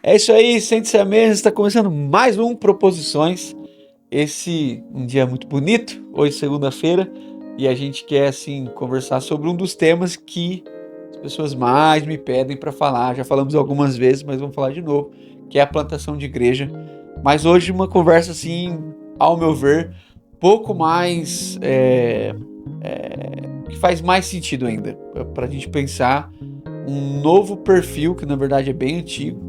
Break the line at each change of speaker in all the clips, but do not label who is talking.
É isso aí, sente-se à mesa, está começando mais um Proposições. Um dia muito bonito, hoje segunda-feira, e a gente quer assim conversar sobre um dos temas que as pessoas mais me pedem para falar. Já falamos algumas vezes, mas vamos falar de novo, que é a plantação de igreja. Mas hoje uma conversa assim, ao meu ver, pouco mais que faz mais sentido ainda, para a gente pensar um novo perfil, que na verdade é bem antigo,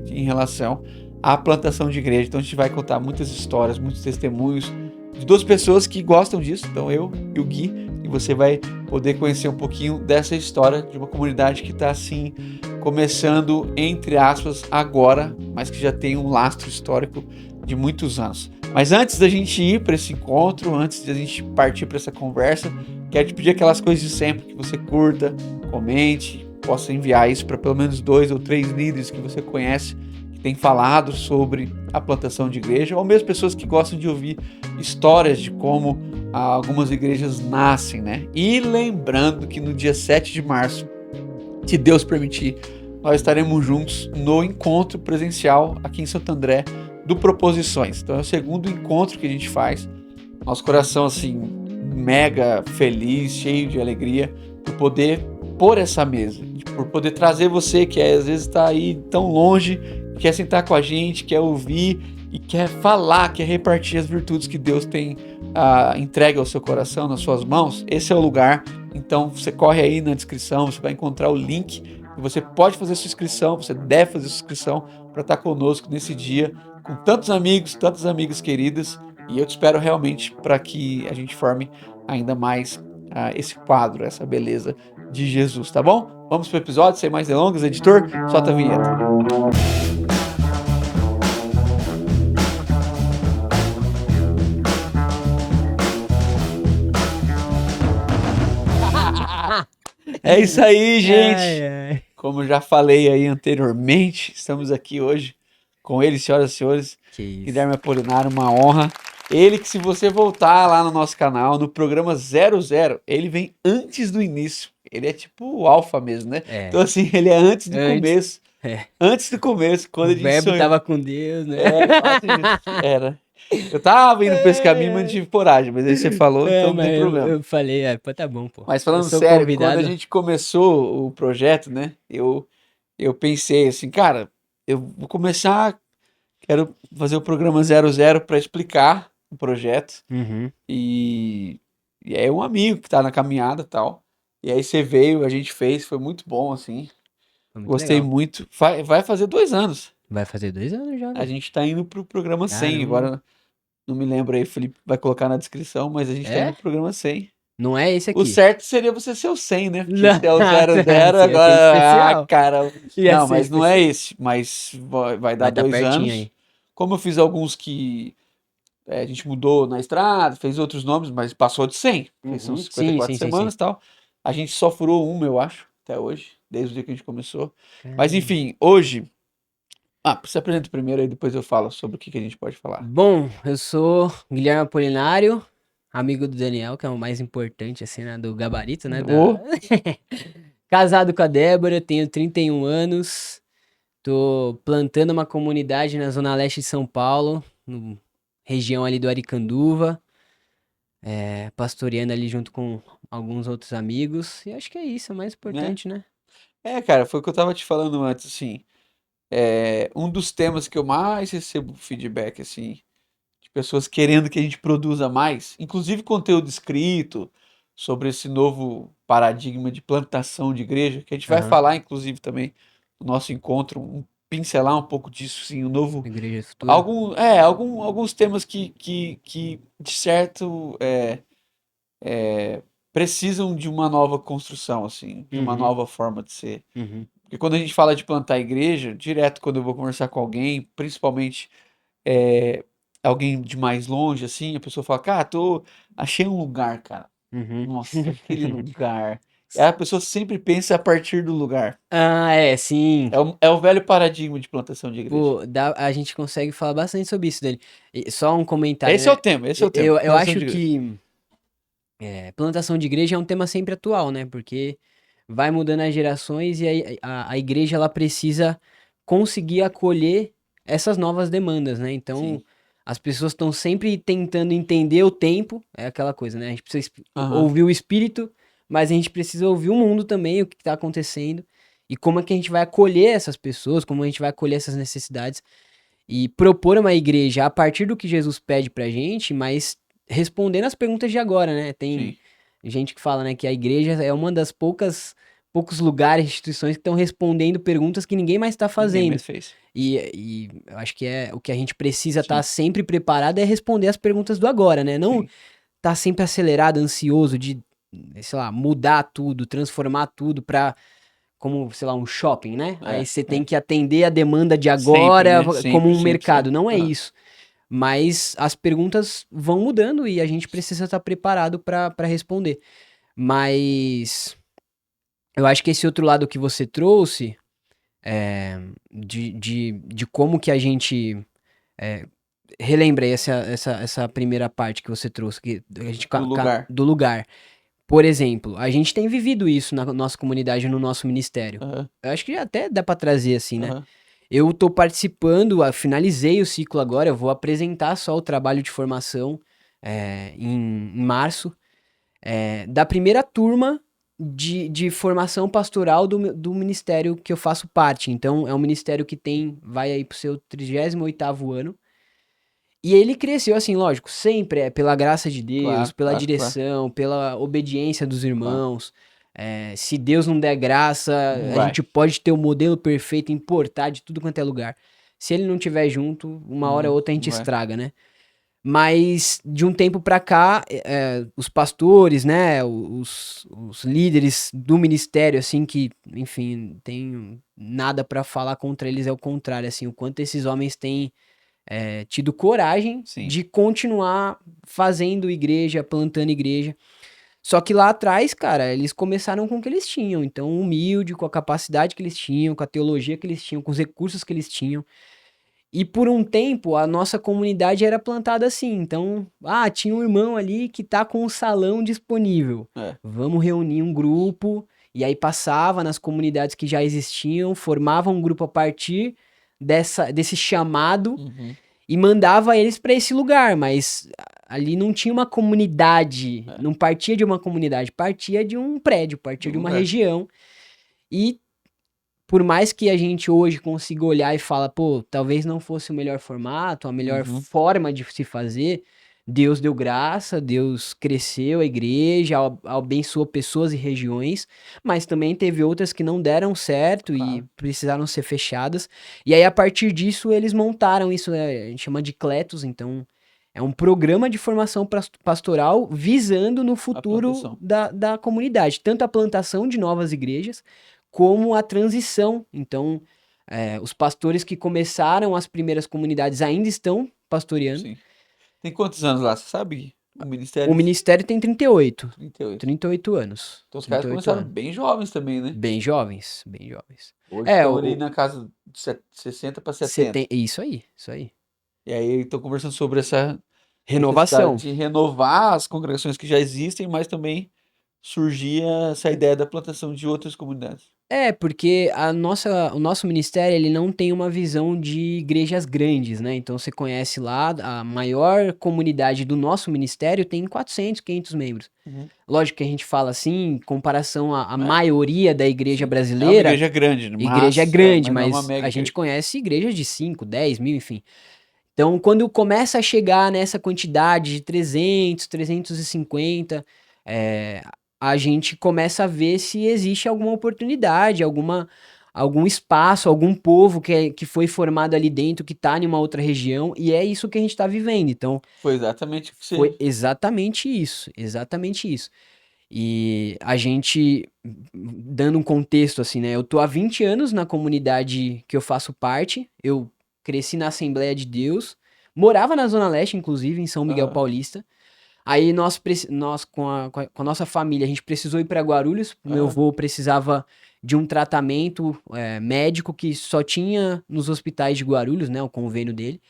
em relação à plantação de igreja. Então a gente vai contar muitas histórias, muitos testemunhos de duas pessoas que gostam disso, então eu e o Gui, e você vai poder conhecer um pouquinho dessa história de uma comunidade que está assim, começando, entre aspas, agora, mas que já tem um lastro histórico de muitos anos. Mas antes da gente ir para esse encontro, antes da gente partir para essa conversa, quero te pedir aquelas coisas de sempre, que você curta, comente, possa enviar isso para pelo menos 2 ou 3 líderes que você conhece, que tem falado sobre a plantação de igreja, ou mesmo pessoas que gostam de ouvir histórias de como algumas igrejas nascem, né? E lembrando que no dia 7 de março, se Deus permitir, nós estaremos juntos no encontro presencial aqui em Santo André do Proposições. Então é o segundo encontro que a gente faz. Nosso coração assim mega feliz, cheio de alegria por poder pôr essa mesa, por poder trazer você que às vezes está aí tão longe, quer sentar com a gente, quer ouvir e quer falar, quer repartir as virtudes que Deus tem entregue ao seu coração, nas suas mãos. Esse é o lugar. Então você corre aí na descrição, você vai encontrar o link e você pode fazer sua inscrição, você deve fazer sua inscrição para estar conosco nesse dia, com tantos amigos, tantas amigas queridas, e eu te espero realmente para que a gente forme ainda mais esse quadro, essa beleza de Jesus, tá bom? Vamos pro episódio, sem mais delongas, editor, solta a vinheta. É isso aí, gente!
Ai, ai.
Como eu já falei aí anteriormente, estamos aqui hoje com ele, senhoras e senhores,
Que isso.
Guilherme Apolinário, uma honra. Ele que, se você voltar lá no nosso canal, no programa 00, ele vem antes do início. Ele é tipo o alfa mesmo, né?
É.
Então, assim, ele é antes do começo.
É.
Antes do começo, quando
O
a gente
verbo
sonhou.
tava com Deus, né?
Quase isso. Era. Eu tava indo pra esse caminho, mas não tive coragem. Mas aí você falou, então não
Mas
tem problema.
eu falei, pô, tá bom, pô.
Mas
Eu
falando
sou
sério, quando
convidado.
a gente começou o projeto, né? Eu pensei assim, cara, eu vou começar, quero fazer o programa 00 para explicar o projeto.
Uhum.
E é um amigo que tá na caminhada e tal. E aí você veio, a gente fez, foi muito bom, assim.
Foi muito
Gostei
legal.
muito. Vai fazer 2 anos.
Vai fazer 2 anos já,
A
velho.
gente tá indo pro programa 100.
Caramba.
Agora, não me lembro aí, o Felipe vai colocar na descrição, mas a gente tá indo
É?
pro programa 100.
Não é esse
O
aqui.
certo seria você ser o 100, né? Porque
Não,
se é o 00,
ia ser
agora.
especial.
Cara.
Ia
Não,
ser
mas não é
especial.
esse. Mas vai dar
Vai dar
2
pertinho
anos.
aí.
Como eu fiz alguns que a gente mudou na estrada, fez outros nomes, mas passou de 100. Fez são
Uhum. Sim,
54
sim, sim, sim.
semanas e tal. A gente só furou uma, eu acho, até hoje, desde o dia que a gente começou. Mas
Caramba.
enfim, hoje. Se apresenta primeiro aí, depois eu falo sobre o que a gente pode falar.
Bom, eu sou Guilherme Apolinário, amigo do Daniel, que é o mais importante, assim, né, do gabarito, né,
Ô,
Casado com a Débora, tenho 31 anos, tô plantando uma comunidade na zona leste de São Paulo, região ali do Aricanduva, pastoreando ali junto com alguns outros amigos, e acho que é isso, é o mais
né?
importante, né?
Cara, foi o que eu tava te falando antes, assim. Um dos temas que eu mais recebo feedback, assim, de pessoas querendo que a gente produza mais, inclusive conteúdo escrito sobre esse novo paradigma de plantação de igreja, que a gente vai
Aham,
falar, inclusive, também no nosso encontro, pincelar um pouco disso, sim, o novo.
Igreja Futura.
Alguns temas que de certo, precisam de uma nova construção, assim, de uma
Uhum,
nova forma de ser.
uhum.
Porque quando a gente fala de plantar igreja, direto quando eu vou conversar com alguém, principalmente alguém de mais longe, assim, a pessoa fala, cara, achei um lugar, cara.
Uhum.
Nossa, aquele lugar. E a pessoa sempre pensa a partir do lugar.
Sim.
É o velho paradigma de plantação de igreja.
Pô, a gente consegue falar bastante sobre isso dele. E só um comentário,
Esse é o
né?
tema, esse é o tema.
Eu
Plantação
acho
de igreja.
que plantação de igreja é um tema sempre atual, né? Porque vai mudando as gerações e a igreja ela precisa conseguir acolher essas novas demandas, né? Então,
Sim.
as pessoas estão sempre tentando entender o tempo, é aquela coisa, né? A gente precisa
Aham.
ouvir o espírito, mas a gente precisa ouvir o mundo também, o que está acontecendo, e como é que a gente vai acolher essas pessoas, como a gente vai acolher essas necessidades, e propor uma igreja a partir do que Jesus pede pra gente, mas respondendo as perguntas de agora, né? Tem
Sim.
gente que fala, né, que a igreja é uma das poucos lugares, instituições que estão respondendo perguntas que ninguém mais está
Ninguém
fazendo.
mais fez.
E eu acho que é o que a gente precisa estar
Sim.
sempre preparado é responder as perguntas do agora, né? Não
Sim.
tá sempre acelerado, ansioso de, sei lá, mudar tudo, transformar tudo pra, como, sei lá, um shopping, né? Aí você tem
É.
que atender a demanda de
Sempre,
agora
né?
como
Sempre,
um
sempre,
mercado.
sempre.
Não é
Aham.
isso. Mas as perguntas vão mudando e a gente precisa estar preparado pra responder. Mas eu acho que esse outro lado que você trouxe, de como que a gente. é, Relembrei essa primeira parte que você trouxe, que a gente,
Do lugar.
do lugar. Por exemplo, a gente tem vivido isso na nossa comunidade, no nosso ministério.
Aham.
Eu acho que até dá pra trazer assim, né?
Aham.
Eu tô participando, finalizei o ciclo agora, eu vou apresentar só o trabalho de formação em março, da primeira turma de formação pastoral do ministério que eu faço parte. Então, é um ministério que vai aí pro seu 38º ano. E ele cresceu assim, lógico, sempre é pela graça de Deus,
Claro,
pela
claro, claro,
direção, pela obediência dos
claro.
irmãos. Se Deus não der graça,
Não
a
vai.
gente pode ter o modelo perfeito, importar de tudo quanto é lugar. Se ele não tiver junto, uma hora ou outra a gente
Não vai.
estraga, né? Mas de um tempo pra cá, os pastores, né, os líderes do ministério, assim, que, enfim, tem nada pra falar contra eles, é o contrário, assim, o quanto esses homens têm tido coragem
Sim.
de continuar fazendo igreja, plantando igreja. Só que lá atrás, cara, eles começaram com o que eles tinham. Então, humilde, com a capacidade que eles tinham, com a teologia que eles tinham, com os recursos que eles tinham. E por um tempo, a nossa comunidade era plantada assim. Então, tinha um irmão ali que tá com um salão disponível.
É.
Vamos reunir um grupo. E aí passava nas comunidades que já existiam, formava um grupo a partir desse chamado
Uhum.
e mandava eles para esse lugar, mas ali não tinha uma comunidade,
É.
não partia de uma comunidade, partia de um prédio,
Do
partia de uma
lugar.
região. E por mais que a gente hoje consiga olhar e falar, pô, talvez não fosse o melhor formato, a melhor
Uhum.
forma de se fazer, Deus deu graça, Deus cresceu a igreja, abençoou pessoas e regiões, mas também teve outras que não deram certo e
Claro.
precisaram ser fechadas. E aí, a partir disso, eles montaram isso, a gente chama de Cletos, então é um programa de formação pastoral visando no
A
futuro
plantação.
da comunidade, tanto a plantação de novas igrejas, como a transição. Então, os pastores que começaram as primeiras comunidades ainda estão pastoreando.
Sim. Tem quantos anos lá? Você sabe? O
O
ministério?
ministério tem 38.
38.
38 anos.
Então os caras
38
começaram
anos.
bem jovens também, né?
Bem jovens, bem jovens.
Hoje
É,
estão ali na casa de 60 para 70.
isso aí, isso aí.
E aí estão conversando sobre essa necessidade
Renovação.
de renovar as congregações que já existem, mas também surgia essa ideia da plantação de outras comunidades.
Porque o nosso ministério, ele não tem uma visão de igrejas grandes, né? Então você conhece lá, a maior comunidade do nosso ministério tem 400, 500 membros.
Uhum.
Lógico que a gente fala assim, em comparação à
É,
maioria da igreja
sim. É uma
brasileira,
igreja grande,
igreja é
mas,
grande,
mas não é uma
mas
mega
a gente
igreja.
conhece igrejas de 5, 10 mil, enfim. Então, quando começa a chegar nessa quantidade de 300, 350, é, a gente começa a ver se existe alguma oportunidade, algum espaço, algum povo que foi formado ali dentro, que está em uma outra região, e é isso que a gente está vivendo. Então,
Foi exatamente o que
foi
você.
exatamente isso, exatamente isso. E a gente, dando um contexto assim, né? Eu tô há 20 anos na comunidade que eu faço parte, eu cresci na Assembleia de Deus, morava na Zona Leste, inclusive, em São Miguel
Aham.
Paulista. Aí nós com a nossa família, a gente precisou ir para Guarulhos, meu
Aham.
avô precisava de um tratamento médico que só tinha nos hospitais de Guarulhos, né? O convênio dele.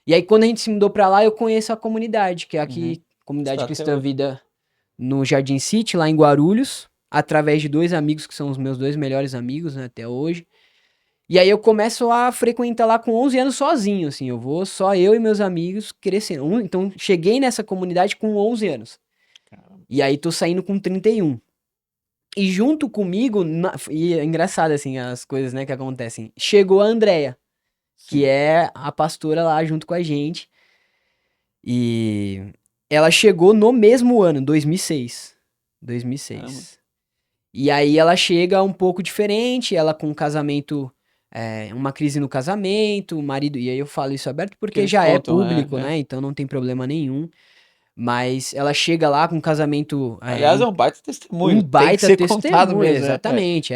E aí, quando a gente se mudou para lá, eu conheço a comunidade, que é
Uhum.
aqui, Comunidade
Está até
Cristã
hoje.
Vida no Jardim City, lá em Guarulhos, através de dois amigos que são os meus dois melhores amigos, né, até hoje. E aí eu começo a frequentar lá com 11 anos sozinho, assim, eu vou só eu e meus amigos crescendo. Então cheguei nessa comunidade com 11 anos.
Caramba.
E aí tô saindo com 31. E junto comigo, e é engraçado assim as coisas, né, que acontecem. Chegou a Andrea, que
Sim.
é a pastora lá junto com a gente. E ela chegou no mesmo ano, 2006.
Caramba.
2006. E aí ela chega um pouco diferente, ela com um casamento, uma crise no casamento, o marido, e aí eu falo isso aberto
Que
porque
eles
já é
contam,
público, né? Então não tem problema nenhum. Mas ela chega lá com um casamento,
Aliás, é um baita
um
testemunho. Tem que
baita
ser contado
testemunho,
mesmo. É.
exatamente,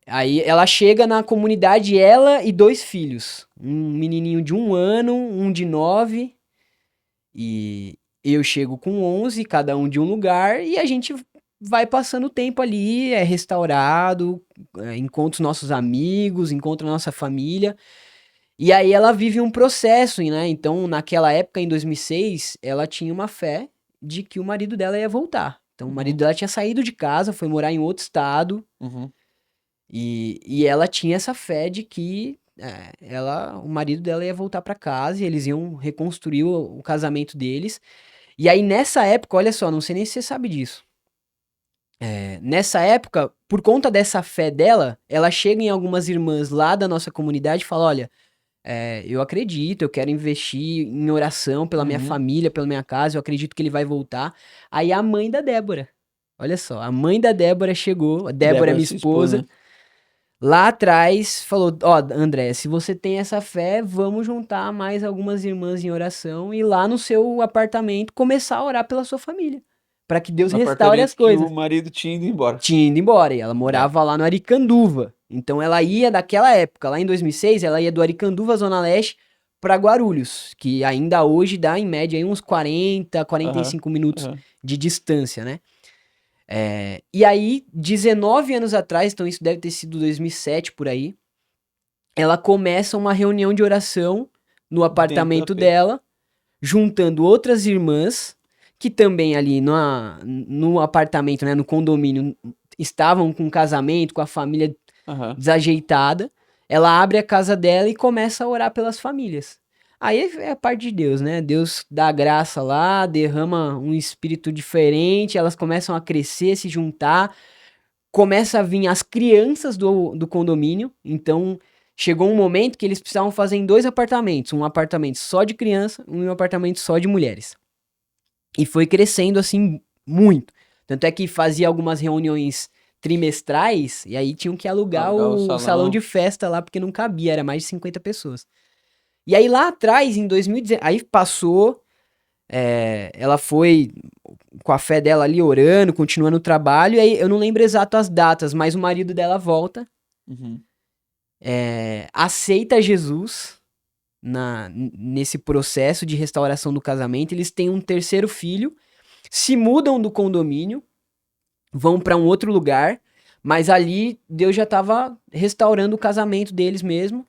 Aí ela chega na comunidade, ela e 2 filhos. Um menininho de 1 ano, um de 9. E eu chego com 11, cada um de um lugar, e a gente vai passando o tempo ali, é restaurado, encontra os nossos amigos, encontra a nossa família. E aí ela vive um processo, né? Então, naquela época, em 2006, ela tinha uma fé de que o marido dela ia voltar. Então, o marido
Uhum,
dela tinha saído de casa, foi morar em outro estado,
uhum.
e ela tinha essa fé de que o marido dela ia voltar pra casa e eles iam reconstruir o casamento deles. E aí, nessa época, olha só, não sei nem se você sabe disso. Nessa época, por conta dessa fé dela, ela chega em algumas irmãs lá da nossa comunidade e fala: Olha, eu acredito, eu quero investir em oração pela minha
Uhum.
família, pela minha casa, eu acredito que ele vai voltar. Aí a mãe da Débora, olha só, a mãe da Débora chegou, a Débora é
Débora,
minha
sua esposa,
esposa,
né?
lá atrás falou: Ó, André, se você tem essa fé, vamos juntar mais algumas irmãs em oração e lá no seu apartamento começar a orar pela sua família, para que Deus
No
restaure as
apartamento que o
coisas.
marido tinha ido embora.
Tinha ido embora, e ela
É.
morava lá no Aricanduva. Então ela ia daquela época, lá em 2006, ela ia do Aricanduva, Zona Leste, para Guarulhos, que ainda hoje dá em média aí uns 40,
Aham.
45 minutos
Aham.
de distância, né? E aí, 19 anos atrás, então isso deve ter sido 2007 por aí, ela começa uma reunião de oração no
Dentro da
apartamento
fé.
dela, juntando outras irmãs que também ali no apartamento, né, no condomínio, estavam com casamento, com a família
Aham.
desajeitada. Ela abre a casa dela e começa a orar pelas famílias. Aí é a parte de Deus, né? Deus dá graça lá, derrama um espírito diferente, elas começam a crescer, se juntar, começa a vir as crianças do condomínio, então chegou um momento que eles precisavam fazer em 2 apartamentos, um apartamento só de criança e um apartamento só de mulheres. E foi crescendo assim muito. Tanto é que fazia algumas reuniões trimestrais e aí tinham que alugar
Alugar o
o salão de
salão.
festa lá porque não cabia, era mais de 50 pessoas. E aí lá atrás, em 2019, aí passou, ela foi com a fé dela ali orando, continuando o trabalho, e aí eu não lembro exato as datas, mas o marido dela volta,
Uhum.
aceita Jesus nesse processo de restauração do casamento, eles têm um terceiro filho, se mudam do condomínio, vão para um outro lugar, mas ali Deus já estava restaurando o casamento deles mesmo.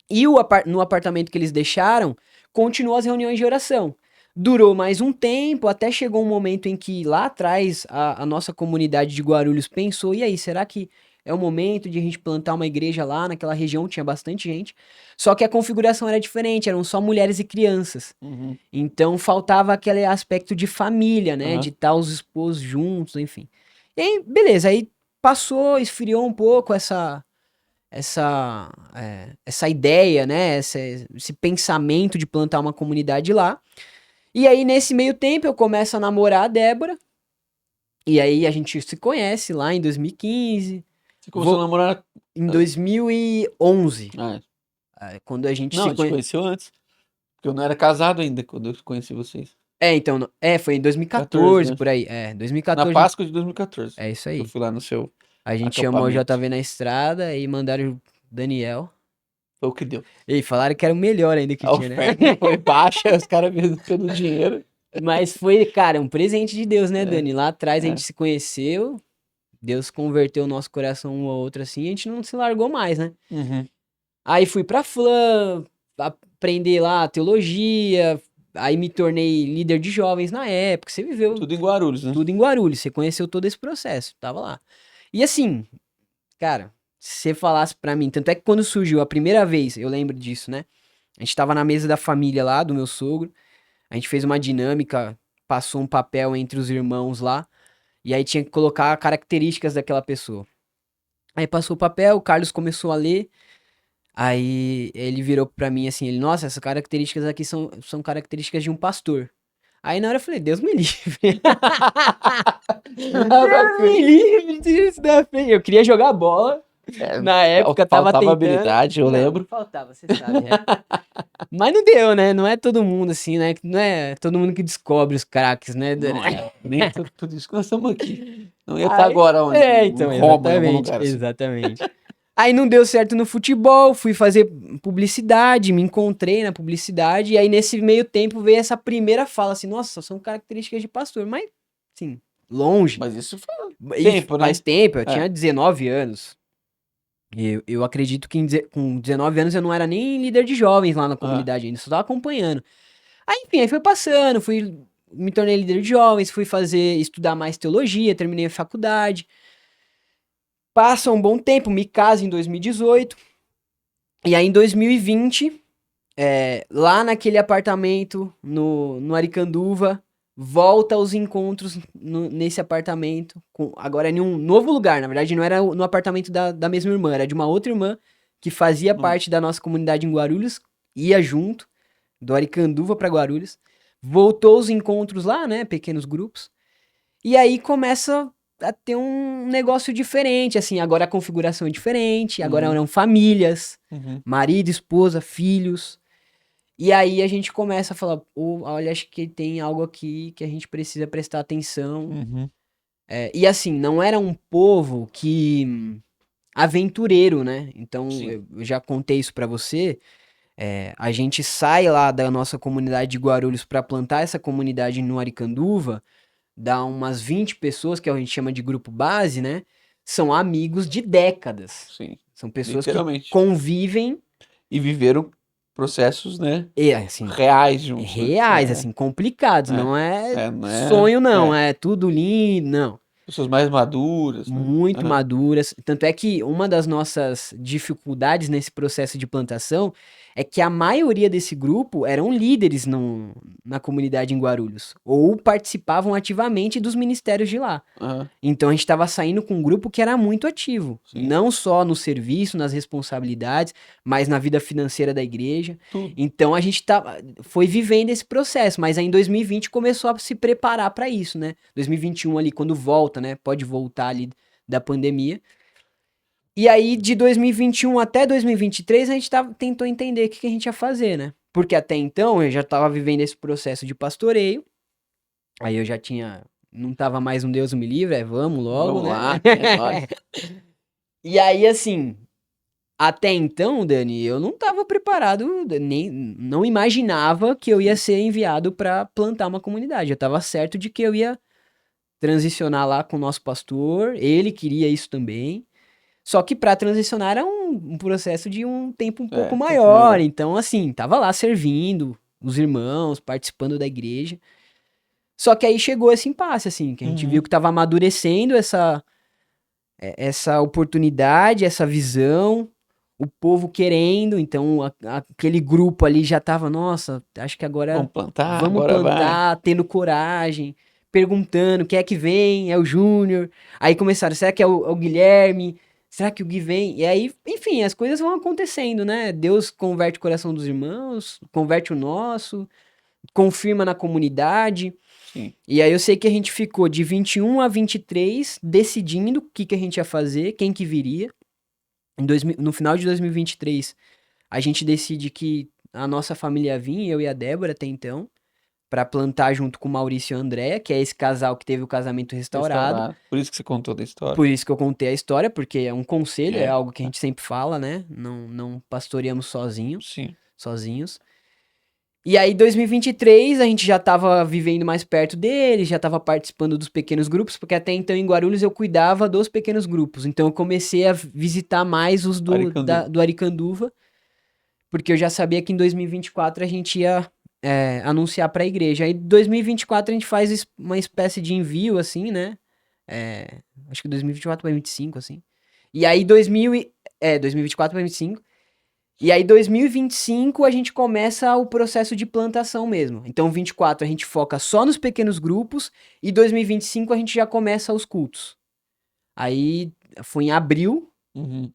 E no apartamento que eles deixaram, continuou as reuniões de oração. Durou mais um tempo, até chegou um momento em que lá atrás a nossa comunidade de Guarulhos pensou: e aí, será que é o momento de a gente plantar uma igreja lá? Naquela região tinha bastante gente. Só que a configuração era diferente, eram só mulheres e crianças.
Uhum.
Então faltava aquele aspecto de família, né? De
Aham.
estar os esposos juntos, enfim. E aí, beleza, aí passou, esfriou um pouco essa ideia, né? Esse pensamento de plantar uma comunidade lá. E aí, nesse meio tempo, eu começo a namorar a Débora. E aí a gente se conhece lá em 2015.
Você começou a
Vou,
namorar.
em 2011,
Ah,
quando a gente
não,
se
a gente
conhece.
conheceu antes. Porque eu não era casado ainda quando eu conheci vocês.
Então, foi em
14,
2014
né?
por aí.
Na
2014,
Páscoa de 2014.
é isso
Que eu
aí.
fui lá no seu
A gente chamou o
acampamento.
JV na estrada e mandaram o Daniel.
Foi o que deu.
E falaram que era o melhor ainda que
A
tinha, né?
oferta foi baixa, os caras mesmo pelo dinheiro.
Mas foi, cara, um presente de Deus, né,
É,
Dani? Lá atrás a gente
é.
se conheceu, Deus converteu o nosso coração um ao outro assim, e a gente não se largou mais, né?
Uhum.
Aí fui pra Flam, aprender lá teologia, aí me tornei líder de jovens na época. Você viveu
Tudo em Guarulhos, né?
tudo em Guarulhos, você conheceu todo esse processo, tava lá. E assim, cara, você falasse pra mim, tanto é que quando surgiu a primeira vez, eu lembro disso, né? A gente tava na mesa da família lá, do meu sogro, a gente fez uma dinâmica, passou um papel entre os irmãos lá, e aí tinha que colocar características daquela pessoa. Aí passou o papel, o Carlos começou a ler, aí ele virou pra mim assim, ele, nossa, essas características aqui são características de um pastor. Aí na hora eu falei, Deus me livre. Deus me livre disso da frente. Eu queria jogar bola. Na época tava
faltava
tentando.
habilidade, eu
Não,
lembro.
não faltava, você sabe. Mas não deu, né? Não é todo mundo assim, né? Não é todo mundo que descobre os craques, né?
Não é, nem tudo isso que nós estamos aqui. Não ia estar
Aí-
agora onde?
então,
Em Roma, em algum
exatamente,
lugar assim.
exatamente. Aí não deu certo no futebol, fui fazer publicidade, me encontrei na publicidade, e aí nesse meio tempo veio essa primeira fala assim, nossa, são características de pastor, mas, assim, longe.
Mas isso faz
E
tempo, né?
faz tempo, eu
É.
tinha 19 anos. Eu acredito que com 19 anos eu não era nem líder de jovens lá na comunidade ainda, só tava acompanhando. Aí, enfim, aí foi passando, me tornei líder de jovens, fui estudar mais teologia, terminei a faculdade. Passa um bom tempo, me caso em 2018. E aí em 2020, lá naquele apartamento no Aricanduva, volta aos encontros nesse apartamento, agora em um novo lugar, na verdade não era no apartamento da mesma irmã, era de uma outra irmã que fazia parte da nossa comunidade em Guarulhos, ia junto, do Aricanduva para Guarulhos, voltou os encontros lá, né, pequenos grupos, e aí começa a ter um negócio diferente, assim, agora a configuração é diferente, agora eram famílias, marido, esposa, filhos. E aí a gente começa a falar, olha, acho que tem algo aqui que a gente precisa prestar atenção. E assim, não era um povo que aventureiro, né? Então,
Sim.
eu já contei isso pra você. A gente sai lá da nossa comunidade de Guarulhos pra plantar essa comunidade no Aricanduva, dá umas 20 pessoas, que a gente chama de grupo base, né? São amigos de décadas.
Sim.
São pessoas que
Literalmente.
convivem
E viveram processos, né?
assim,
Reais juntos.
reais,
Né?
assim, complicados.
É.
Não é
Não é-
sonho, não. É tudo lindo, não.
Pessoas mais maduras. Né?
Muito maduras. Tanto é que uma das nossas dificuldades nesse processo de plantação é que a maioria desse grupo eram líderes na comunidade em Guarulhos, ou participavam ativamente dos ministérios de lá. Então a gente estava saindo com um grupo que era muito ativo,
Sim.
não só no serviço, nas responsabilidades, mas na vida financeira da igreja.
Tudo.
Então a gente foi vivendo esse processo, mas aí em 2020 começou a se preparar para isso, né? 2021 ali, quando volta, né? Pode voltar ali da pandemia. E aí, de 2021 até 2023, a gente tentou entender o que a gente ia fazer, né? Porque até então eu já tava vivendo esse processo de pastoreio. Aí eu já não tava mais um Deus me livre, vamos logo,
Vamos
né?
lá. Nóis.
E aí, assim, até então, Dani, eu não tava preparado, não imaginava que eu ia ser enviado pra plantar uma comunidade. Eu tava certo de que eu ia transicionar lá com o nosso pastor, ele queria isso também. Só que pra transicionar era um processo de um tempo um pouco maior. Então, assim, tava lá servindo os irmãos, participando da igreja. Só que aí chegou esse impasse, assim, que a gente viu que tava amadurecendo essa oportunidade, essa visão, o povo querendo, então aquele grupo ali já tava, nossa, acho que agora
Vamos plantar,
vamos
agora
plantar, tendo coragem, perguntando, quem é que vem? É o Júnior. Aí começaram, será que é o Guilherme? Será que o Gui vem? E aí, enfim, as coisas vão acontecendo, né? Deus converte o coração dos irmãos, converte o nosso, confirma na comunidade.
Sim.
E aí eu sei que a gente ficou de 21 a 23 decidindo o que a gente ia fazer, quem que viria. No final de 2023, a gente decide que a nossa família ia vir, eu e a Débora até então, pra plantar junto com o Maurício e a Andréa, que é esse casal que teve o casamento restaurado.
Por isso que você contou da história.
Por isso que eu contei a história, porque é um conselho, é algo que a gente sempre fala, né? Não pastoreamos sozinhos. E aí, 2023, a gente já tava vivendo mais perto deles, já tava participando dos pequenos grupos, porque até então em Guarulhos eu cuidava dos pequenos grupos. Então eu comecei a visitar mais os do Aricanduva, porque eu já sabia que em 2024 a gente ia anunciar pra igreja. Aí em 2024 a gente faz uma espécie de envio, assim, né? Acho que 2024 para 2025, assim. E aí 2024 para 2025. E aí, 2025, a gente começa o processo de plantação mesmo. Então, 24 a gente foca só nos pequenos grupos e 2025 a gente já começa os cultos. Aí, foi em abril
Uhum.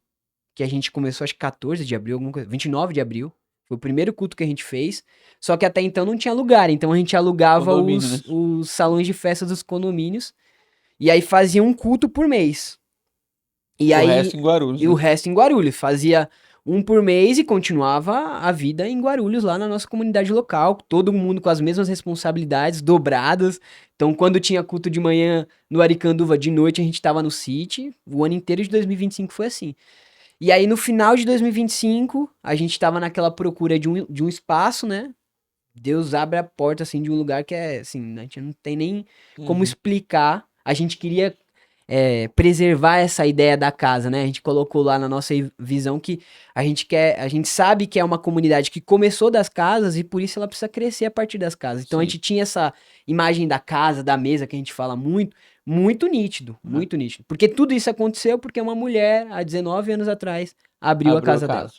que a gente começou, acho que 14 de abril, alguma coisa, 29 de abril. Foi o primeiro culto que a gente fez. Só que até então não tinha lugar, então a gente alugava
Condomínio, né?
os salões de festa dos condomínios. E aí fazia um culto por mês. E
O
aí,
resto em Guarulhos,
e o
né?
resto em Guarulhos. Fazia um por mês e continuava a vida em Guarulhos, lá na nossa comunidade local. Todo mundo com as mesmas responsabilidades, dobradas. Então, quando tinha culto de manhã no Aricanduva, de noite a gente tava no City. O ano inteiro de 2025 foi assim. E aí, no final de 2025, a gente tava naquela procura de um espaço, né? Deus abre a porta, assim, de um lugar que é, assim, a gente não tem nem como
Uhum.
explicar. A gente queria preservar essa ideia da casa, né? A gente colocou lá na nossa visão que a gente sabe que é uma comunidade que começou das casas e por isso ela precisa crescer a partir das casas. Então a
Sim.
gente tinha essa imagem da casa, da mesa que a gente fala muito, muito nítido,
Né?
muito nítido. Porque tudo isso aconteceu porque uma mulher, há 19 anos atrás, abriu a
Abriu a
casa dela.
casa.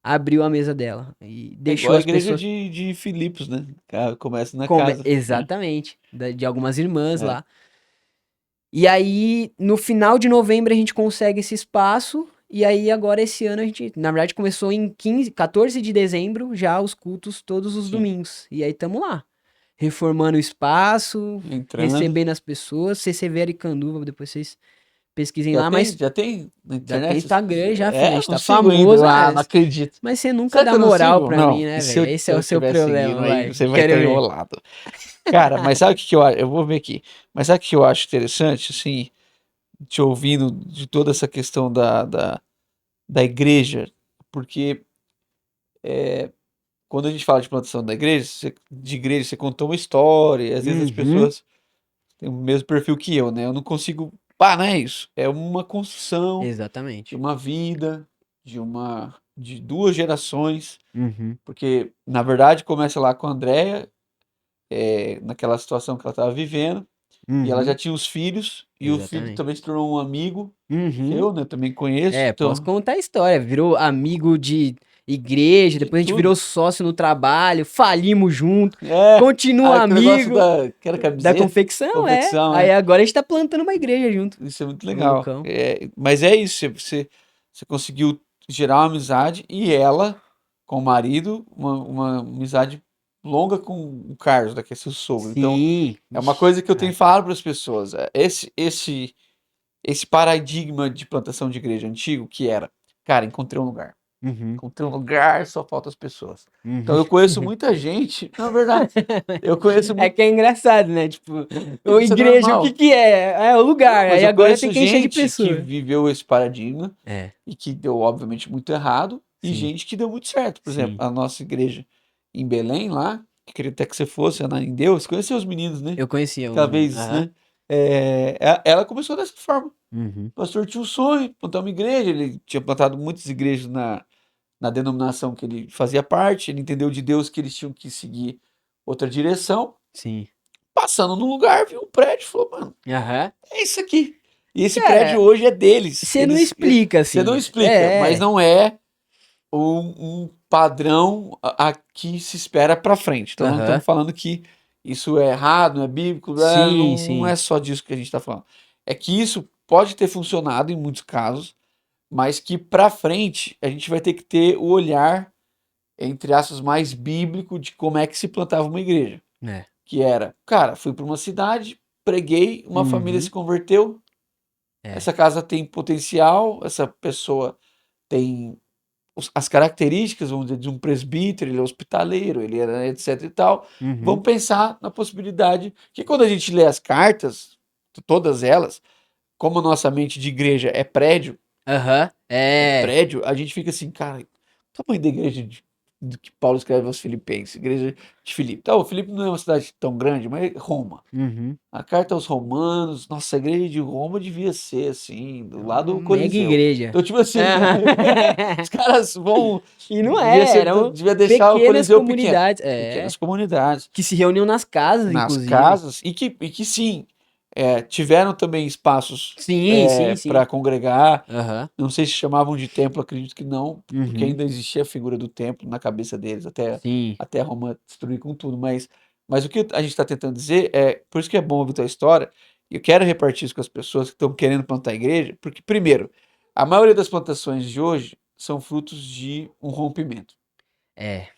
Abriu a mesa dela e
É igual
deixou
a
as
igreja
pessoas.
de Filipos, né? Cara, começa na casa, né?
Exatamente, de algumas irmãs
É.
lá. E aí, no final de novembro, a gente consegue esse espaço. E aí, agora, esse ano, a gente, na verdade, começou em 14 de dezembro, já os cultos todos os
Sim.
domingos. E aí, tamo lá. Reformando o espaço,
Entrando.
recebendo as pessoas. CCV Aricanduva, depois vocês pesquisem
Já
lá.
tem,
Mas
já tem na
já tem
internet essas coisas?
Instagram, já, filho. A
É,
gente
não
tá
sigo ainda.
famoso.
Ah, não acredito.
Mas você nunca
Será que
dá
eu não
moral
sigo?
pra mim,
Não.
né,
E se eu,
velho? Esse
se
é
eu
o seu
estiver seguindo
problema,
aí,
vai.
você vai
Quero
estar
ver.
enrolado. Cara, mas sabe o que que eu acho? Eu vou ver aqui. Mas sabe o que eu acho interessante, assim, te ouvindo de toda essa questão da igreja? Porque quando a gente fala de plantação da igreja, de igreja, você contou uma história, e às vezes as
Uhum,
pessoas têm o mesmo perfil que eu, né? Eu não consigo. Pá, não é isso. É uma construção de
exatamente.
uma vida, de duas gerações,
Uhum,
porque na verdade começa lá com a Andrea, naquela situação que ela estava vivendo, e ela já
uhum,
tinha os filhos, e o filho
exatamente.
também se tornou um amigo
Uhum.
seu, né? Também conheço,
Posso
então,
contar a história. Virou amigo de igreja,
de
depois a gente virou
tudo.
sócio no trabalho, falimos junto,
É,
continua
aquele negócio
amigo
que era
da
camiseta,
confecção, é.
confecção,
Aí
é.
agora a gente tá plantando uma igreja junto.
Isso é muito legal.
Loucão.
Mas é isso, você conseguiu gerar uma amizade e ela, com o marido, uma amizade longa com o Carlos, que é seu sogro. Então,
Sim.
é uma
Ixi,
coisa que eu tenho
é.
falado para as pessoas. Esse paradigma de plantação de igreja antigo, que era, cara, encontrei um lugar.
Uhum,
Encontrei um lugar, só falta as pessoas. Então,
uhum.
eu conheço muita gente, na verdade, eu conheço
É
muito.
que é engraçado, né? Tipo, o
Isso é
igreja, o que
normal.
que é? É o
Não,
lugar.
mas
Aí
eu
agora tem
conheço
que encher de
gente que
pessoa.
viveu esse paradigma
É,
e que deu, obviamente, muito errado, e
sim,
gente que deu muito certo. Por exemplo,
sim.
a nossa igreja em Belém, lá, que queria até que você fosse, Ana em Deus, conheceu os meninos, né?
Eu conhecia
Aquela
os meninos.
vez,
Aham.
né? Ela começou dessa forma.
Uhum.
O pastor tinha um sonho, plantar uma igreja, ele tinha plantado muitas igrejas na denominação que ele fazia parte, ele entendeu de Deus que eles tinham que seguir outra direção.
Sim.
Passando num lugar, viu um prédio, falou, mano,
Aham.
é isso aqui. E esse prédio
Cara,
hoje é deles.
você não explica
Você não
assim.
explica, mas não é um padrão a que se espera para frente. Então, não
Aham.
estamos falando que isso é errado, não é bíblico,
Sim,
não
sim.
é só disso que a gente está falando. É que isso pode ter funcionado em muitos casos, mas que para frente a gente vai ter que ter o olhar, entre aspas, mais bíblico de como é que se plantava uma igreja.
É.
Que era, cara, fui para uma cidade, preguei, uma família se
Uhum.
converteu,
É.
essa casa tem potencial, essa pessoa tem as características, vamos dizer, de um presbítero, ele é hospitaleiro, ele era etc e tal.
Uhum.
Vamos pensar na possibilidade que quando a gente lê as cartas, todas elas, como a nossa mente de igreja
Aham. É.
a gente fica assim, cara, o tamanho da igreja de que Paulo escreve aos Filipenses, igreja de Filipe. Tá, o Filipe não é uma cidade tão grande, mas é Roma.
Uhum.
A carta aos Romanos, nossa, a igreja de Roma devia ser assim,
É
do lado
uma
do
mega
Coliseu.
igreja.
Então, tipo assim,
Aham.
os caras vão.
E não é, eram
Devia deixar o
pequenas
Coliseu pequeno.
comunidades,
Pequenas comunidades,
que se reuniam nas casas,
nas
inclusive.
casas, e que sim, tiveram também espaços
Sim, sim, sim.
para congregar.
Aham.
Não sei se chamavam de templo, acredito que não, porque
Uhum.
ainda existia a figura do templo na cabeça deles,
Sim.
até Roma destruir com tudo. Mas o que a gente está tentando dizer por isso que é bom ouvir tua história, e eu quero repartir isso com as pessoas que estão querendo plantar igreja, porque, primeiro, a maioria das plantações de hoje são frutos de um rompimento.
É.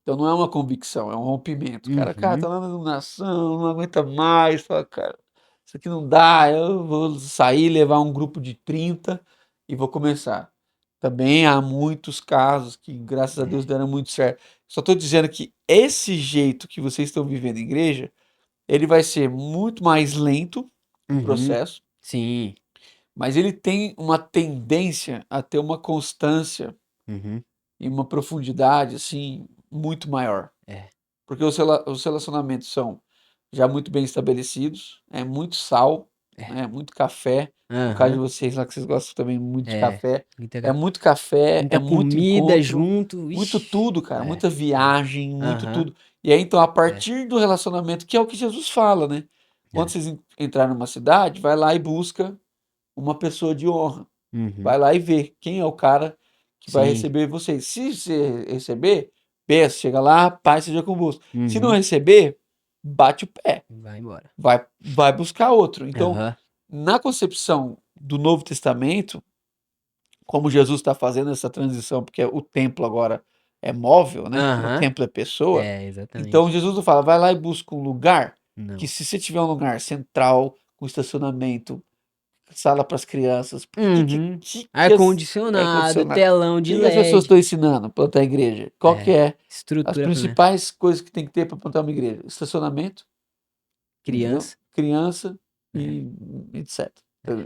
Então não é uma convicção, é um rompimento. O cara,
Uhum.
tá lá na iluminação, não aguenta mais, fala, cara, isso aqui não dá, eu vou sair, levar um grupo de 30 e vou começar. Também há muitos casos que, graças a Deus,
É.
deram muito certo. Só estou dizendo que esse jeito que vocês estão vivendo em igreja, ele vai ser muito mais lento, o
Uhum.
processo,
Sim.
mas ele tem uma tendência a ter uma constância
Uhum.
e uma profundidade, assim, muito maior.
É.
Porque os relacionamentos são já muito bem estabelecidos, é muito sal,
É.
né, muito café. No caso de
Aham.
vocês lá, que vocês gostam também muito de
É.
café, é
Muita,
muito café, é
muita
muito
comida
encontro,
junto.
muito
Ixi.
tudo, cara,
É.
muita viagem, muito
Aham.
tudo. E aí, então, a
É.
partir do relacionamento, que é o que Jesus fala, né? Quando
É.
vocês entrarem numa cidade, vai lá e busca uma pessoa de honra.
Uhum.
Vai lá e vê quem é o cara que vai
Sim.
receber vocês. Se você receber, peça, chega lá, paz seja convosco. Se não
Uhum.
receber, bate o pé,
Vai embora.
vai buscar outro. Então,
Aham.
na concepção do Novo Testamento, como Jesus está fazendo essa transição, porque o templo agora é móvel, né? O
Aham.
templo é pessoa.
É,
Então
exatamente.
Jesus não fala, vai lá e busca um lugar que,
Não.
se você tiver um lugar central, com estacionamento, sala para as crianças, por
Uhum.
que as
Ar-condicionado,
ar-condicionado?
telão
O
de
que as pessoas
LED.
estão ensinando para plantar igreja? Qual que
É.
é as
Estrutura, né?
principais coisas que tem que ter para plantar uma igreja? Estacionamento, entendeu?
Criança.
Criança
É.
e etc.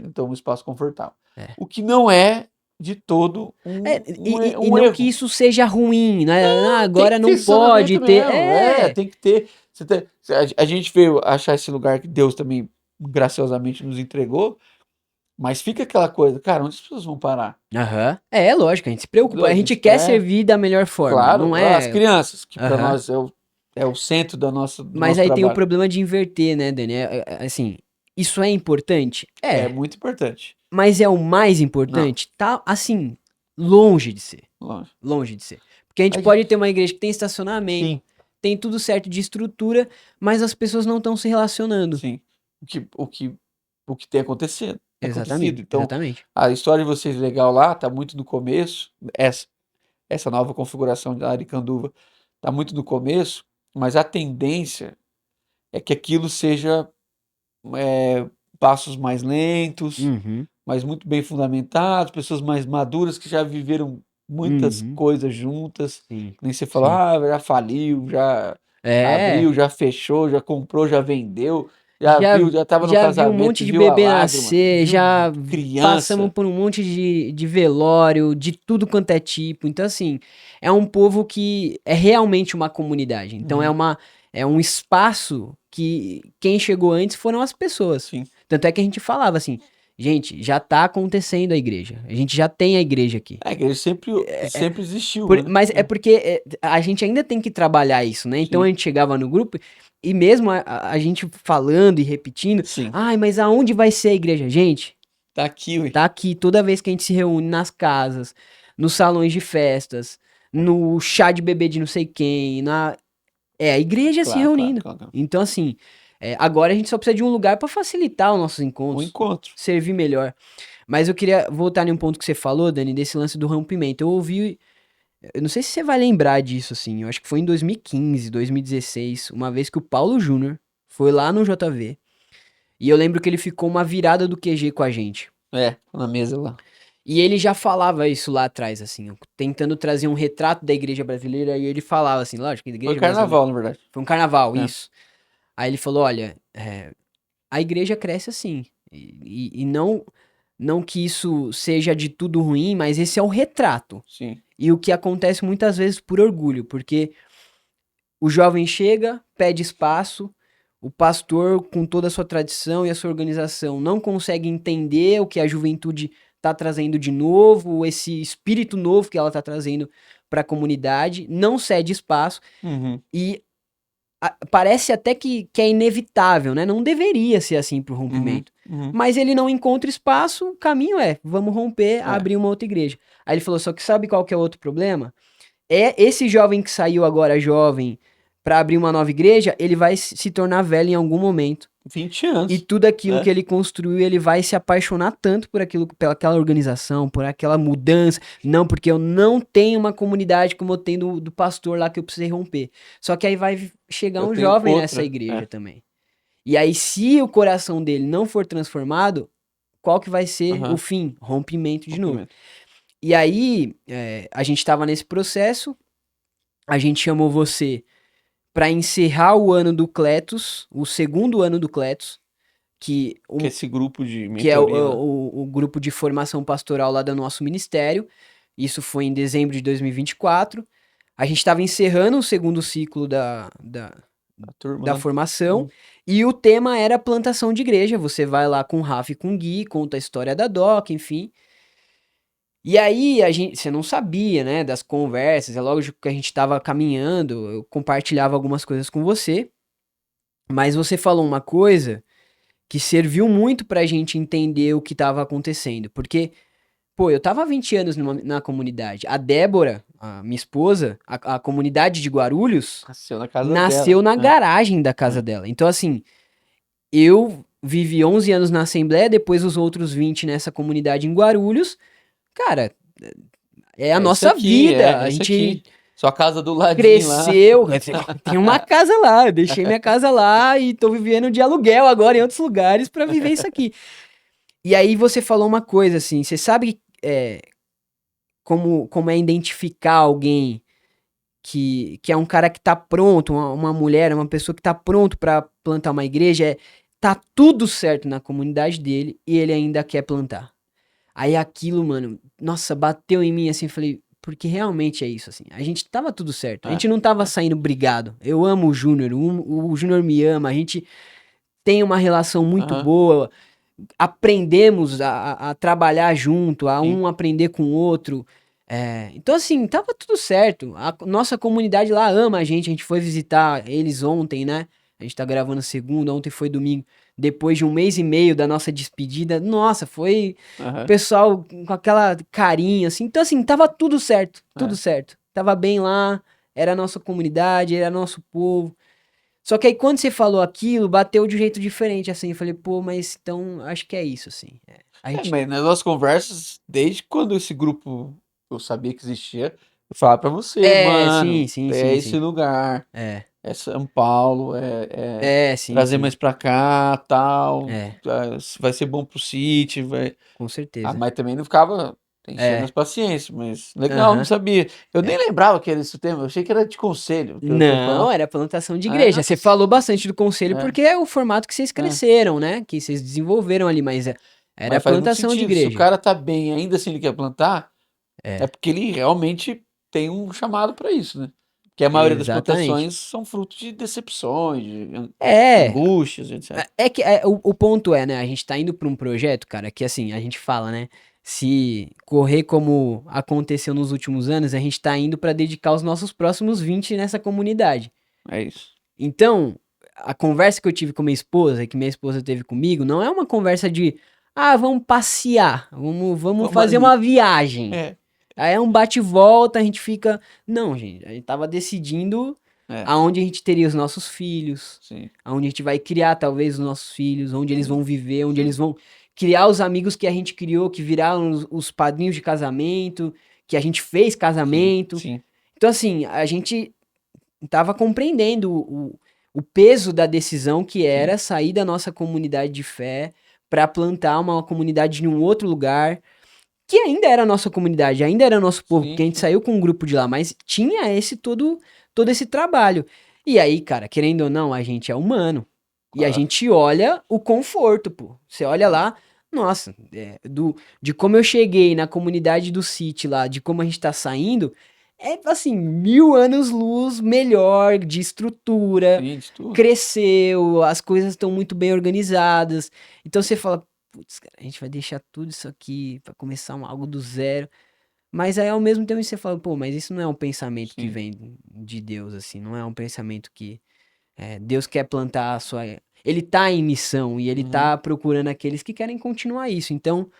Então, um espaço confortável.
É.
O que não é de todo
É, e
um
não que
erro.
isso seja ruim, né? Ah,
Tem
agora
que ter
não pode
estacionamento
ter.
mesmo,
É,
tem que ter. A gente veio achar esse lugar que Deus também graciosamente nos entregou, mas fica aquela coisa, cara, onde as pessoas vão parar?
aham. É, lógico, a gente se
Entendeu?
preocupa.
A
A gente
gente
quer servir da melhor forma, não
claro, as
é.
crianças, que para
Aham.
nós é o centro do
Mas
nosso
aí tem o
trabalho.
problema de inverter, né, Dani? Assim, isso é importante?
É
É.
muito importante.
Mas é o mais
Não,
importante? Tá, assim, longe de ser.
longe.
Longe de ser. Porque a gente
A
pode ter
gente,
uma igreja que tem estacionamento,
sim,
tem tudo certo de estrutura, mas as pessoas não estão se relacionando.
sim. O que, o que, o que tem acontecido.
Exatamente,
Então,
exatamente.
a história de vocês legal lá, tá muito no começo. Essa nova configuração da Aricanduva tá muito no começo, mas a tendência é que aquilo seja é, passos mais lentos,
Uhum,
mas muito bem fundamentados, pessoas mais maduras que já viveram muitas
uhum,
coisas juntas.
sim,
Nem você falou,
sim.
já faliu, já
É,
abriu, já fechou, já comprou, já vendeu, já
já,
viu, já estava no
já vi um
casamento,
monte de
viu a
bebê
lágrima,
nascer,
viu
já passamos
criança.
por um monte de velório, de tudo quanto é tipo. Então, assim, é um povo que é realmente uma comunidade. Então,
Uhum,
é um espaço que quem chegou antes foram as pessoas.
sim.
Tanto é que a gente falava assim, gente, já tá acontecendo a igreja. A gente já tem a igreja aqui.
É que ele sempre existiu, né?
Mas é porque a gente ainda tem que trabalhar isso, né? Então a
Sim,
gente chegava no grupo e mesmo a gente falando e repetindo,
sim.
ai, mas aonde vai ser a igreja? Gente,
Tá aqui, ué.
tá aqui toda vez que a gente se reúne nas casas, nos salões de festas, no chá de bebê de não sei quem, é a igreja se
Claro, claro,
reunindo.
claro, claro.
Então, assim, agora a gente só precisa de um lugar para facilitar os nossos
Um
encontros,
encontro.
servir melhor. Mas eu queria voltar em um ponto que você falou, Dani, desse lance do rompimento. Eu não sei se você vai lembrar disso, assim. Eu acho que foi em 2015, 2016, uma vez que o Paulo Júnior foi lá no JV. E eu lembro que ele ficou uma virada do QG com a gente.
Na mesa lá.
E ele já falava isso lá atrás, assim, ó, tentando trazer um retrato da igreja brasileira. E ele falava assim, lógico, a
Foi
igreja brasileira.
carnaval, na verdade.
Foi um carnaval,
É,
isso. Aí ele falou: olha, a igreja cresce assim. E não que isso seja de tudo ruim, mas esse é o retrato.
sim.
E o que acontece muitas vezes por orgulho, porque o jovem chega, pede espaço, o pastor, com toda a sua tradição e a sua organização, não consegue entender o que a juventude está trazendo de novo, esse espírito novo que ela está trazendo para a comunidade, não cede espaço
Uhum.
e parece até que é inevitável, né? Não deveria ser assim pro rompimento.
Uhum.
Mas ele não encontra espaço, o caminho é, vamos romper,
É.
abrir uma outra igreja. Aí ele falou, só que sabe qual que é o outro problema? É esse jovem que saiu agora jovem pra abrir uma nova igreja, ele vai se tornar velho em algum momento.
20
E
anos.
tudo aquilo
É.
que ele construiu, ele vai se apaixonar tanto por aquilo, pelaquela organização, por aquela mudança. Não, porque eu não tenho uma comunidade como eu tenho do pastor lá que eu precisei romper. Só que aí vai chegar
Eu
um
tenho
jovem nessa
outra.
igreja
É.
também. E aí, se o coração dele não for transformado, qual que vai ser o
Aham.
fim? Rompimento de novo.
Rompimento.
E aí, a gente tava nesse processo, a gente chamou você pra encerrar o ano do Cletus, o segundo ano do Cletus, que,
Que esse grupo de
que é
mentoria lá.
o grupo de formação pastoral lá do nosso ministério. Isso foi em dezembro de 2024. A gente estava encerrando o segundo ciclo
A turma,
da
né?
formação.
Uhum.
E o tema era plantação de igreja. Você vai lá com o Rafa e com o Gui, conta a história da DOC, enfim. E aí, você não sabia, né, das conversas. É lógico que a gente estava caminhando, eu compartilhava algumas coisas com você. Mas você falou uma coisa que serviu muito pra gente entender o que estava acontecendo. Porque, pô, eu tava há 20 anos na comunidade. A Débora, a minha esposa, a comunidade de Guarulhos,
Nasceu na casa
nasceu
dela.
na
Né?
garagem da casa
É.
dela. Então, assim, eu vivi 11 anos na Assembleia, depois os outros 20 nessa comunidade em Guarulhos. Cara, é a
É esse
nossa
aqui,
vida. A
esse
gente
aqui. Sua casa do ladinho lá.
cresceu. Tem uma casa lá. Eu deixei minha casa lá e tô vivendo de aluguel agora em outros lugares pra viver isso aqui. E aí você falou uma coisa assim, você sabe como é identificar alguém que é um cara que tá pronto, uma mulher, uma pessoa que tá pronto pra plantar uma igreja, tá tudo certo na comunidade dele e ele ainda quer plantar. Aí aquilo, mano, nossa, bateu em mim assim, falei, porque realmente é isso, assim. A gente tava tudo certo, a
É.
gente não tava saindo brigado. Eu amo o Júnior, o Júnior me ama, a gente tem uma relação muito
Aham.
boa, aprendemos a trabalhar junto, a
Sim.
um aprender com o outro. Então, assim, tava tudo certo. A nossa comunidade lá ama a gente foi visitar eles ontem, né? A gente tá gravando segunda, ontem foi domingo. Depois de 1 mês e meio da nossa despedida, nossa, foi o
Aham.
pessoal com aquela carinha, assim. Então, assim, tava tudo certo, tudo
É.
certo. Tava bem lá, era a nossa comunidade, era nosso povo. Só que aí quando você falou aquilo, bateu de um jeito diferente, assim. Eu falei, pô, mas então acho que é isso, assim. A gente.
Mas nas nossas conversas, desde quando esse grupo eu sabia que existia, eu falava pra você,
Sim,
mano,
sim,
é
sim,
esse
sim.
lugar,
É,
é São Paulo,
sim,
trazer
sim.
mais pra cá, tal,
É,
vai ser bom pro City, vai.
com certeza.
Mas também não ficava enchendo as
É,
paciências, mas legal, não
aham.
sabia. Eu nem
É.
lembrava que era esse tema, eu achei que era de conselho, que você
Não,
falou.
era plantação de
Ah,
igreja. Você
nossa,
falou bastante do conselho
é,
porque é o formato que vocês
é.
cresceram, né? Que vocês desenvolveram ali, mas era
Mas faz muito
plantação de
sentido. Se o
igreja.
cara tá bem, ainda assim ele quer plantar, é
É,
porque ele realmente tem um chamado para isso, né? Porque a maioria das
exatamente.
plantações são fruto de decepções, de
É,
angústias, etc.
o ponto é, né? A gente tá indo pra um projeto, cara, que assim, a gente fala, né? Se correr como aconteceu nos últimos anos, a gente tá indo pra dedicar os nossos próximos 20 nessa comunidade.
É isso.
Então, a conversa que eu tive com minha esposa, que minha esposa teve comigo, não é uma conversa de, ah, vamos passear, vamos
Vamos
fazer uma
ali.
viagem.
É,
Aí é um bate e volta, a gente fica. Não, gente, a gente tava decidindo
é,
aonde a gente teria os nossos filhos,
sim,
aonde a gente vai criar talvez os nossos filhos, onde eles
sim,
vão viver, onde
sim,
eles vão criar os amigos que a gente criou, que viraram os padrinhos de casamento, que a gente fez
sim,
casamento.
sim,
Então, assim, a gente tava compreendendo o peso da decisão que
sim,
era sair da nossa comunidade de fé para plantar uma comunidade em um outro lugar que ainda era a nossa comunidade, ainda era nosso povo, porque
sim,
a gente
sim,
saiu com um grupo de lá, mas tinha esse todo esse trabalho. E aí, cara, querendo ou não, a gente é humano. E a
claro.
gente olha o conforto, pô. Você olha lá, nossa, de como eu cheguei na comunidade do City lá, de como a gente tá saindo, é assim, 1000 anos-luz melhor de estrutura,
Sim, de tudo.
cresceu, as coisas estão muito bem organizadas. Então você fala, putz, cara, a gente vai deixar tudo isso aqui pra começar algo do zero. Mas aí ao mesmo tempo você fala, pô, mas isso não é um pensamento que
Sim,
vem de Deus, assim, não é um pensamento que. Deus quer plantar a sua. Ele tá em missão e ele tá procurando aqueles que querem continuar isso. Então,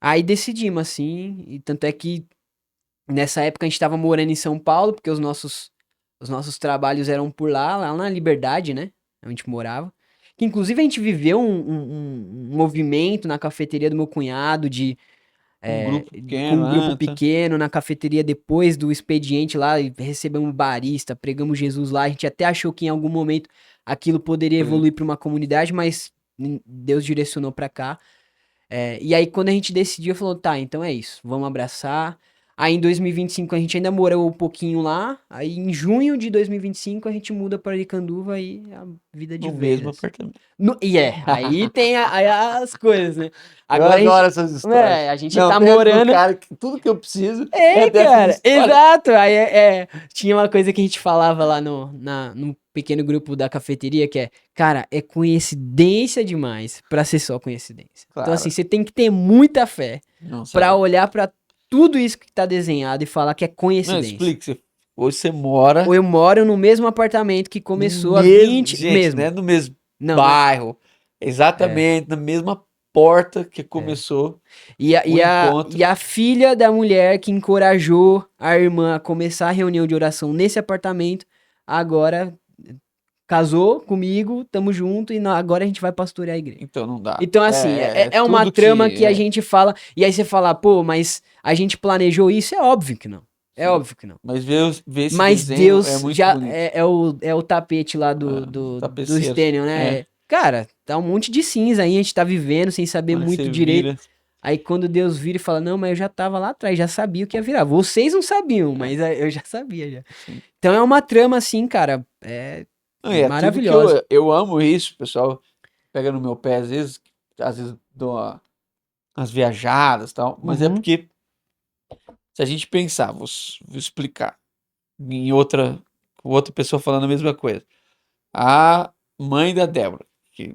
aí decidimos assim, e tanto é que nessa época a gente tava morando em São Paulo, porque os nossos trabalhos eram por lá na Liberdade, né? A gente morava. Que inclusive a gente viveu um movimento na cafeteria do meu cunhado de
Um grupo
com
pequeno,
um grupo
tá?
pequeno na cafeteria depois do expediente lá, e recebemos barista, pregamos Jesus lá. A gente até achou que em algum momento aquilo poderia evoluir para uma comunidade, mas Deus direcionou para cá. E aí, quando a gente decidiu, falou, tá, então é isso, vamos abraçar. Aí em 2025 a gente ainda morou um pouquinho lá. Aí em junho de 2025 a gente muda para Aricanduva e a vida de
No
vez,
mesmo
assim.
apartamento.
Aí tem aí as coisas, né?
Eu
Agora a gente,
adoro essas histórias.
a gente
Não,
tá
perto do
morando.
cara que tudo que eu preciso é dessas
Cara,
histórias.
exato. Aí tinha uma coisa que a gente falava lá no pequeno grupo da cafeteria que cara, é coincidência demais pra ser só coincidência. Então, assim,
Claro.
você tem que ter muita fé
Não
pra
sei.
olhar pra tudo isso que tá desenhado e falar que é
Não,
coincidência.
explique. Hoje você mora
Ou eu moro no mesmo apartamento que
no
começou há
mesmo.
20,
Gente, não
mesmo.
é no mesmo
Não,
bairro. Exatamente, na mesma porta que
é.
começou
E a,
o
e, a,
encontro.
e a filha da mulher que encorajou a irmã a começar a reunião de oração nesse apartamento, agora casou comigo, tamo junto e agora a gente vai pastorear a igreja.
Então não dá.
Então, assim,
É
é uma
tudo
trama
que.
que a gente fala, e aí você fala, pô, mas a gente planejou isso? É óbvio que não. É
Sim.
óbvio que não.
Mas ver esse
Mas
desenho é
Deus
muito
já
bonito.
é o tapete lá do
Tapeceiro.
Stênio, né? Cara, tá um monte de cinza aí, a gente tá vivendo sem saber
Mas
muito
você
direito.
vira.
Aí quando Deus vira e fala, não, mas eu já tava lá atrás, já sabia o que ia virar. Vocês não sabiam,
É,
mas eu já sabia já.
sim.
Então é uma trama assim, cara,
Não, e é tudo que
maravilhosa.
eu amo isso, o pessoal pega no meu pé às vezes dou umas viajadas e tal, mas é
Uhum.
porque se a gente pensar, vou explicar em outra pessoa falando a mesma coisa. A mãe da Débora, que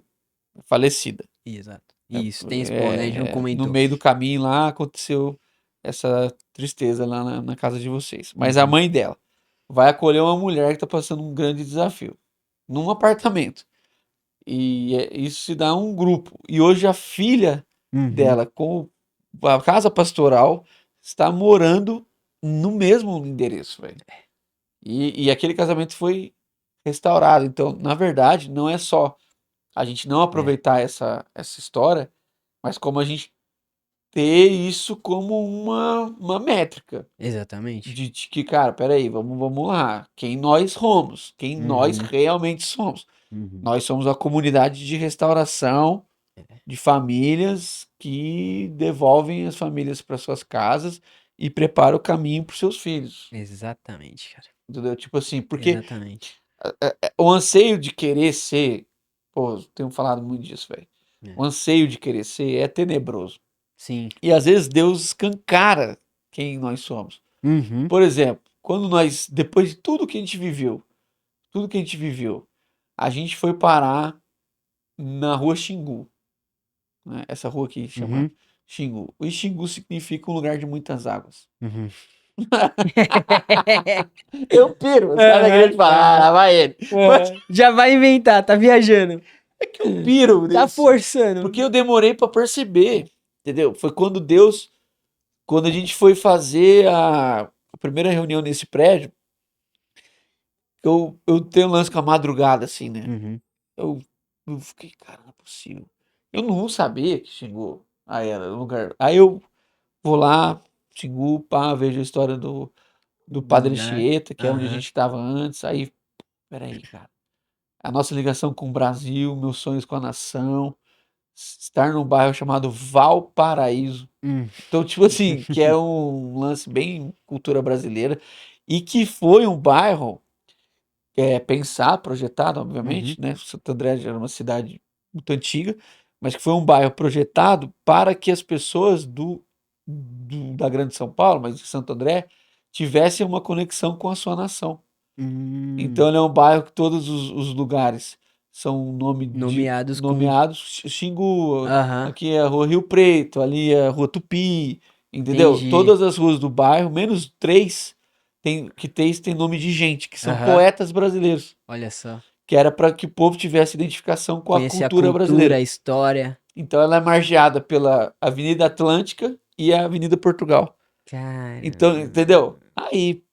é falecida,
Exato. Isso, tem spoiler, né? A gente não
no
comentou.
meio do caminho lá aconteceu essa tristeza lá na casa de vocês. Mas a
Uhum.
mãe dela vai acolher uma mulher que está passando um grande desafio num apartamento. E isso se dá um grupo. E hoje a filha
Uhum.
dela, com a casa pastoral, está morando no mesmo endereço, velho. E aquele casamento foi restaurado. Então, na verdade, não é só a gente não
É,
aproveitar essa história, mas como a gente ter isso como uma métrica.
exatamente.
De que, cara, peraí, vamos lá. Quem nós somos? Quem nós
Uhum.
realmente somos?
Uhum.
Nós somos a comunidade de restauração de famílias que devolvem as famílias para suas casas e preparam o caminho para os seus filhos.
Exatamente, cara.
Entendeu? Tipo assim, porque
Exatamente.
o anseio de querer ser, pô, tenho falado muito disso, velho.
É.
O anseio de querer ser é tenebroso.
Sim.
E às vezes Deus escancara quem nós somos.
Uhum.
Por exemplo, quando nós, depois de tudo que a gente viveu, tudo que a gente viveu, a gente foi parar na rua Xingu, né? Essa rua aqui chama
Uhum.
Xingu. O Xingu significa um lugar de muitas águas.
Uhum.
Eu piro, os caras da
Aham,
igreja falam, ah,
aham,
lá vai ele. Mas
aham. Já vai inventar, tá viajando.
é que eu piro
Tá
nisso. Porque
forçando.
eu demorei pra perceber, entendeu? Foi quando a gente foi fazer a primeira reunião nesse prédio, eu tenho um lance com a madrugada, assim, né?
Uhum.
Eu, eu fiquei, cara, não é possível. Eu não sabia que Xingu aí era o lugar. Aí eu vou lá, Xingu, pá, vejo a história do
Do
Padre
lugar.
Anchieta, que é onde a
Aham.
gente estava antes. Aí, peraí, cara. A nossa ligação com o Brasil, meus sonhos com a nação, estar num bairro chamado Valparaíso.
Hum.
Então, tipo assim, que é um lance bem cultura brasileira e que foi um bairro pensado, projetado,
Uhum.
obviamente, né? Santo André já era uma cidade muito antiga, mas que foi um bairro projetado para que as pessoas da Grande São Paulo, mas de Santo André, tivessem uma conexão com a sua nação. Então
Hum.
ele é um bairro que todos os lugares são
Nomeados com.
nomeados. Xingu,
Aham.
aqui é a Rua Rio Preto, ali é a Rua Tupi, entendeu?
Entendi.
Todas as ruas do bairro, menos três, tem nome de gente, que são
Aham.
poetas brasileiros
Olha só.
que era para que o povo tivesse identificação com a
Conhecer a
cultura
cultura,
brasileira.
a história.
Então ela é margeada pela Avenida Atlântica e a Avenida Portugal. Então,
Caramba.
entendeu? Aí,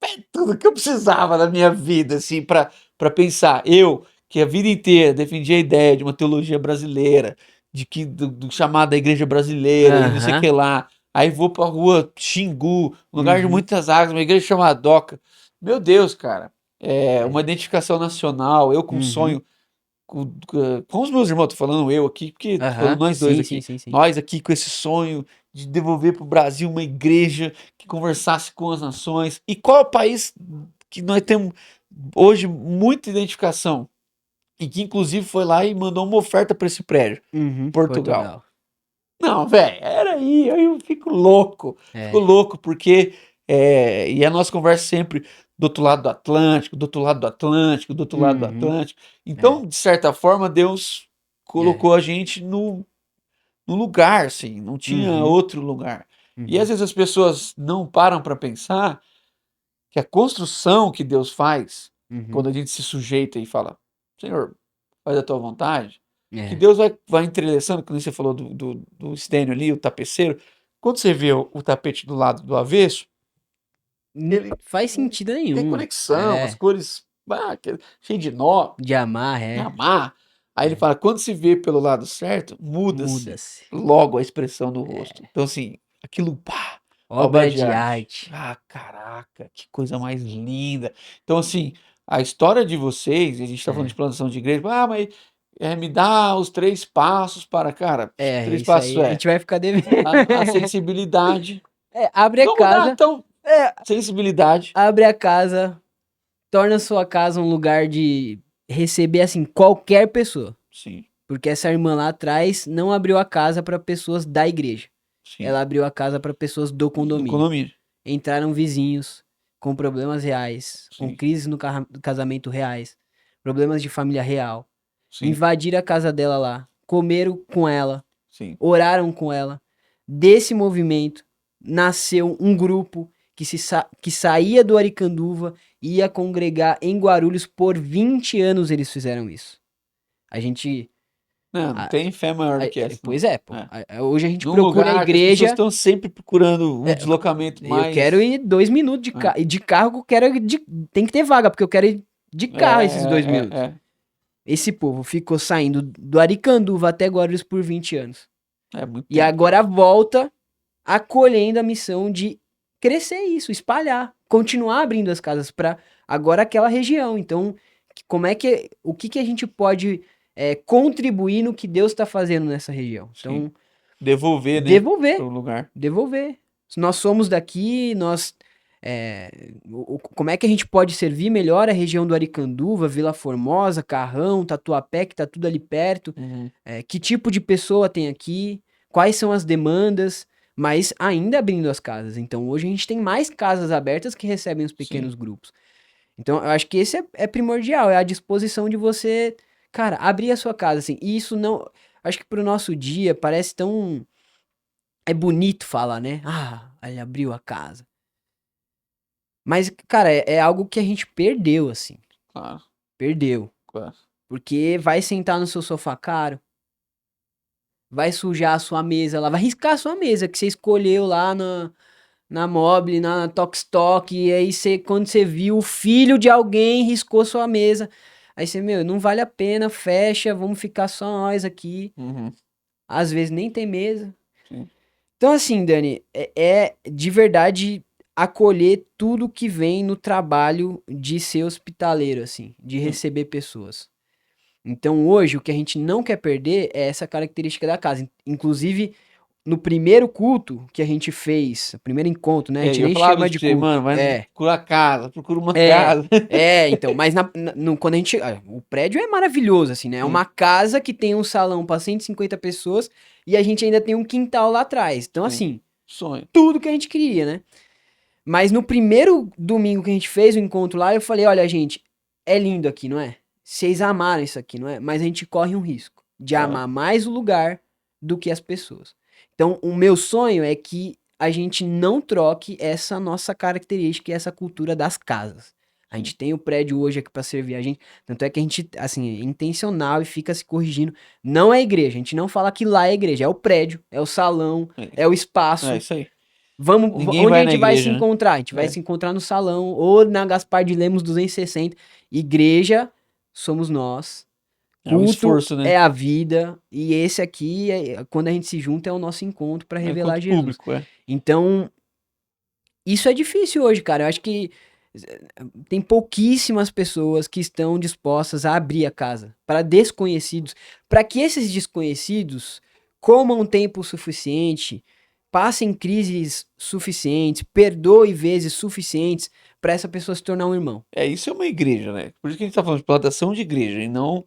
é tudo que eu precisava na minha vida, assim, para pensar. Eu, que a vida inteira defendi a ideia de uma teologia brasileira, de que do chamado da igreja brasileira e não sei o
Aham.
que lá. Aí vou pra rua Xingu, um lugar de
Uhum.
muitas águas, uma igreja chamada Doca. Meu Deus, cara. É
É.
uma identificação nacional, eu com um
Uhum.
sonho com os meus irmãos, tô falando eu aqui, porque tô falando
Aham.
nós dois
Sim, sim,
aqui.
sim, sim.
Nós aqui com esse sonho de devolver para o Brasil uma igreja que conversasse com as nações. E qual é o país que nós temos hoje muita identificação? E que inclusive foi lá e mandou uma oferta para esse prédio?
Uhum.
Portugal.
Portugal.
Não, velho, era aí eu fico
É.
louco, porque e a nossa conversa sempre do outro lado do Atlântico, do outro lado do Atlântico, do outro lado do
Uhum.
Atlântico.
É.
Então, de certa forma, Deus
É.
colocou a gente no lugar, assim, não tinha
Uhum.
outro lugar. E às
Uhum.
vezes as pessoas não param para pensar que a construção que Deus faz,
Uhum.
quando a gente se sujeita e fala, Senhor, faz a tua vontade, que
É.
Deus vai entrelaçando, quando você falou do Stênio ali, o tapeceiro, quando você vê o tapete do lado do avesso, ele
Faz sentido
tem
nenhum.
conexão, as
É.
cores, cheio de nó,
De amar,
de
é.
amar. Aí ele
É.
fala, quando se vê pelo lado certo, muda-se
Muda-se.
logo a expressão do rosto.
É.
Então, assim, aquilo, pá, obra
Obra
de
de
arte.
arte.
Ah, caraca, que coisa mais linda. Então, assim, a história de vocês, a gente está falando de
É.
plantação de igreja, mas me dá os 3 passos para, cara,
É,
três
isso
passos
aí a
é
gente vai ficar devendo.
a sensibilidade.
É, abre a
Vamos mudar,
casa.
então,
É,
sensibilidade.
abre a casa. Torna sua casa um lugar de receber, assim, qualquer pessoa.
Sim,
Porque essa irmã lá atrás não abriu a casa para pessoas da igreja.
sim.
Ela abriu a casa para pessoas do
Do
condomínio.
condomínio.
Entraram vizinhos com problemas reais, com
Sim,
crises no casamento reais, problemas de família real.
sim,
Invadiram a casa dela lá, comeram com ela,
sim.
oraram com ela. Desse movimento nasceu um grupo que saía do Aricanduva e ia congregar em Guarulhos por 20 anos eles fizeram isso. A gente.
Não, não
a-
tem fé maior do que essa, não.
Pois é, pô.
É.
Hoje a gente
Num
procura a
lugar que as pessoas
igreja.
estão sempre procurando um deslocamento
Eu quero
mais.
ir 2 minutos de
É,
carro. E de carro eu quero ir tem que ter vaga, porque eu quero ir de
é,
carro esses 2 minutos.
é,
Esse povo ficou saindo do Aricanduva até Guarulhos por 20 anos.
é muito
E
tempo,
agora
cara.
volta acolhendo a missão de crescer isso, espalhar, continuar abrindo as casas para agora aquela região. Então, como é que o que que a gente pode contribuir no que Deus está fazendo nessa região?
Sim.
Então,
Devolver, né?
devolver,
Pro lugar.
devolver. Se nós somos daqui, como é que a gente pode servir melhor a região do Aricanduva, Vila Formosa, Carrão, Tatuapé, que tá tudo ali perto?
Uhum.
Que tipo de pessoa tem aqui? Quais são as demandas? Mas ainda abrindo as casas. Então hoje a gente tem mais casas abertas que recebem os
Sim,
pequenos grupos. Então eu acho que esse é primordial, é a disposição de você, cara, abrir a sua casa, assim. E isso não. Acho que pro nosso dia parece tão. É bonito falar, né? Ah, ele abriu a casa. Mas, cara, é algo que a gente perdeu, assim.
claro,
Perdeu.
claro.
Porque vai sentar no seu sofá caro, vai sujar a sua mesa lá, vai riscar a sua mesa que você escolheu lá na Mobile, na Tokstok, e aí quando você viu, o filho de alguém riscou sua mesa. Aí você, meu, não vale a pena, fecha, vamos ficar só nós aqui.
Uhum.
Às vezes nem tem mesa.
Sim,
Então, assim, Dani, é de verdade acolher tudo que vem no trabalho de ser hospitaleiro, assim, de
sim.
receber pessoas. Então, hoje, o que a gente não quer perder é essa característica da casa. Inclusive, no primeiro culto que a gente fez, o primeiro encontro, né? A gente
Eu
nem
falava
chama
isso
de
pra você,
culto.
mano, vai
É,
procurar casa, procura uma
é,
casa.
então, mas quando a gente. O prédio é maravilhoso, assim, né? É
Sim,
uma casa que tem um salão para 150 pessoas e a gente ainda tem um quintal lá atrás. Então,
sim.
assim,
Sonho.
tudo que a gente queria, né? Mas no primeiro domingo que a gente fez o encontro lá, eu falei: olha, gente, é lindo aqui, não é? Vocês amaram isso aqui, não é? Mas a gente corre um risco de
Claro.
amar mais o lugar do que as pessoas. Então, o meu sonho é que a gente não troque essa nossa característica e essa cultura das casas. A gente tem o prédio hoje aqui para servir a gente. Tanto é que a gente, assim, é intencional e fica se corrigindo. Não é igreja, a gente não fala que lá é igreja, é o prédio, é o salão,
É,
é o
é
espaço.
isso aí. Ninguém
Onde a
vai na
gente vai se
igreja, né?
encontrar? A gente vai
É,
se encontrar no salão ou na Gaspar de Lemos 260. Igreja somos nós.
é o
Culto
esforço, né?
é a vida. E esse aqui, quando a gente se junta, é o nosso encontro para
É
revelar
encontro
Jesus.
público, é.
Então, isso é difícil hoje, cara. Eu acho que tem pouquíssimas pessoas que estão dispostas a abrir a casa para desconhecidos, para que esses desconhecidos comam tempo suficiente, passem crises suficientes, perdoem vezes suficientes para essa pessoa se tornar um irmão.
É, isso é uma igreja, né? Por isso que a gente tá falando de plantação de igreja e não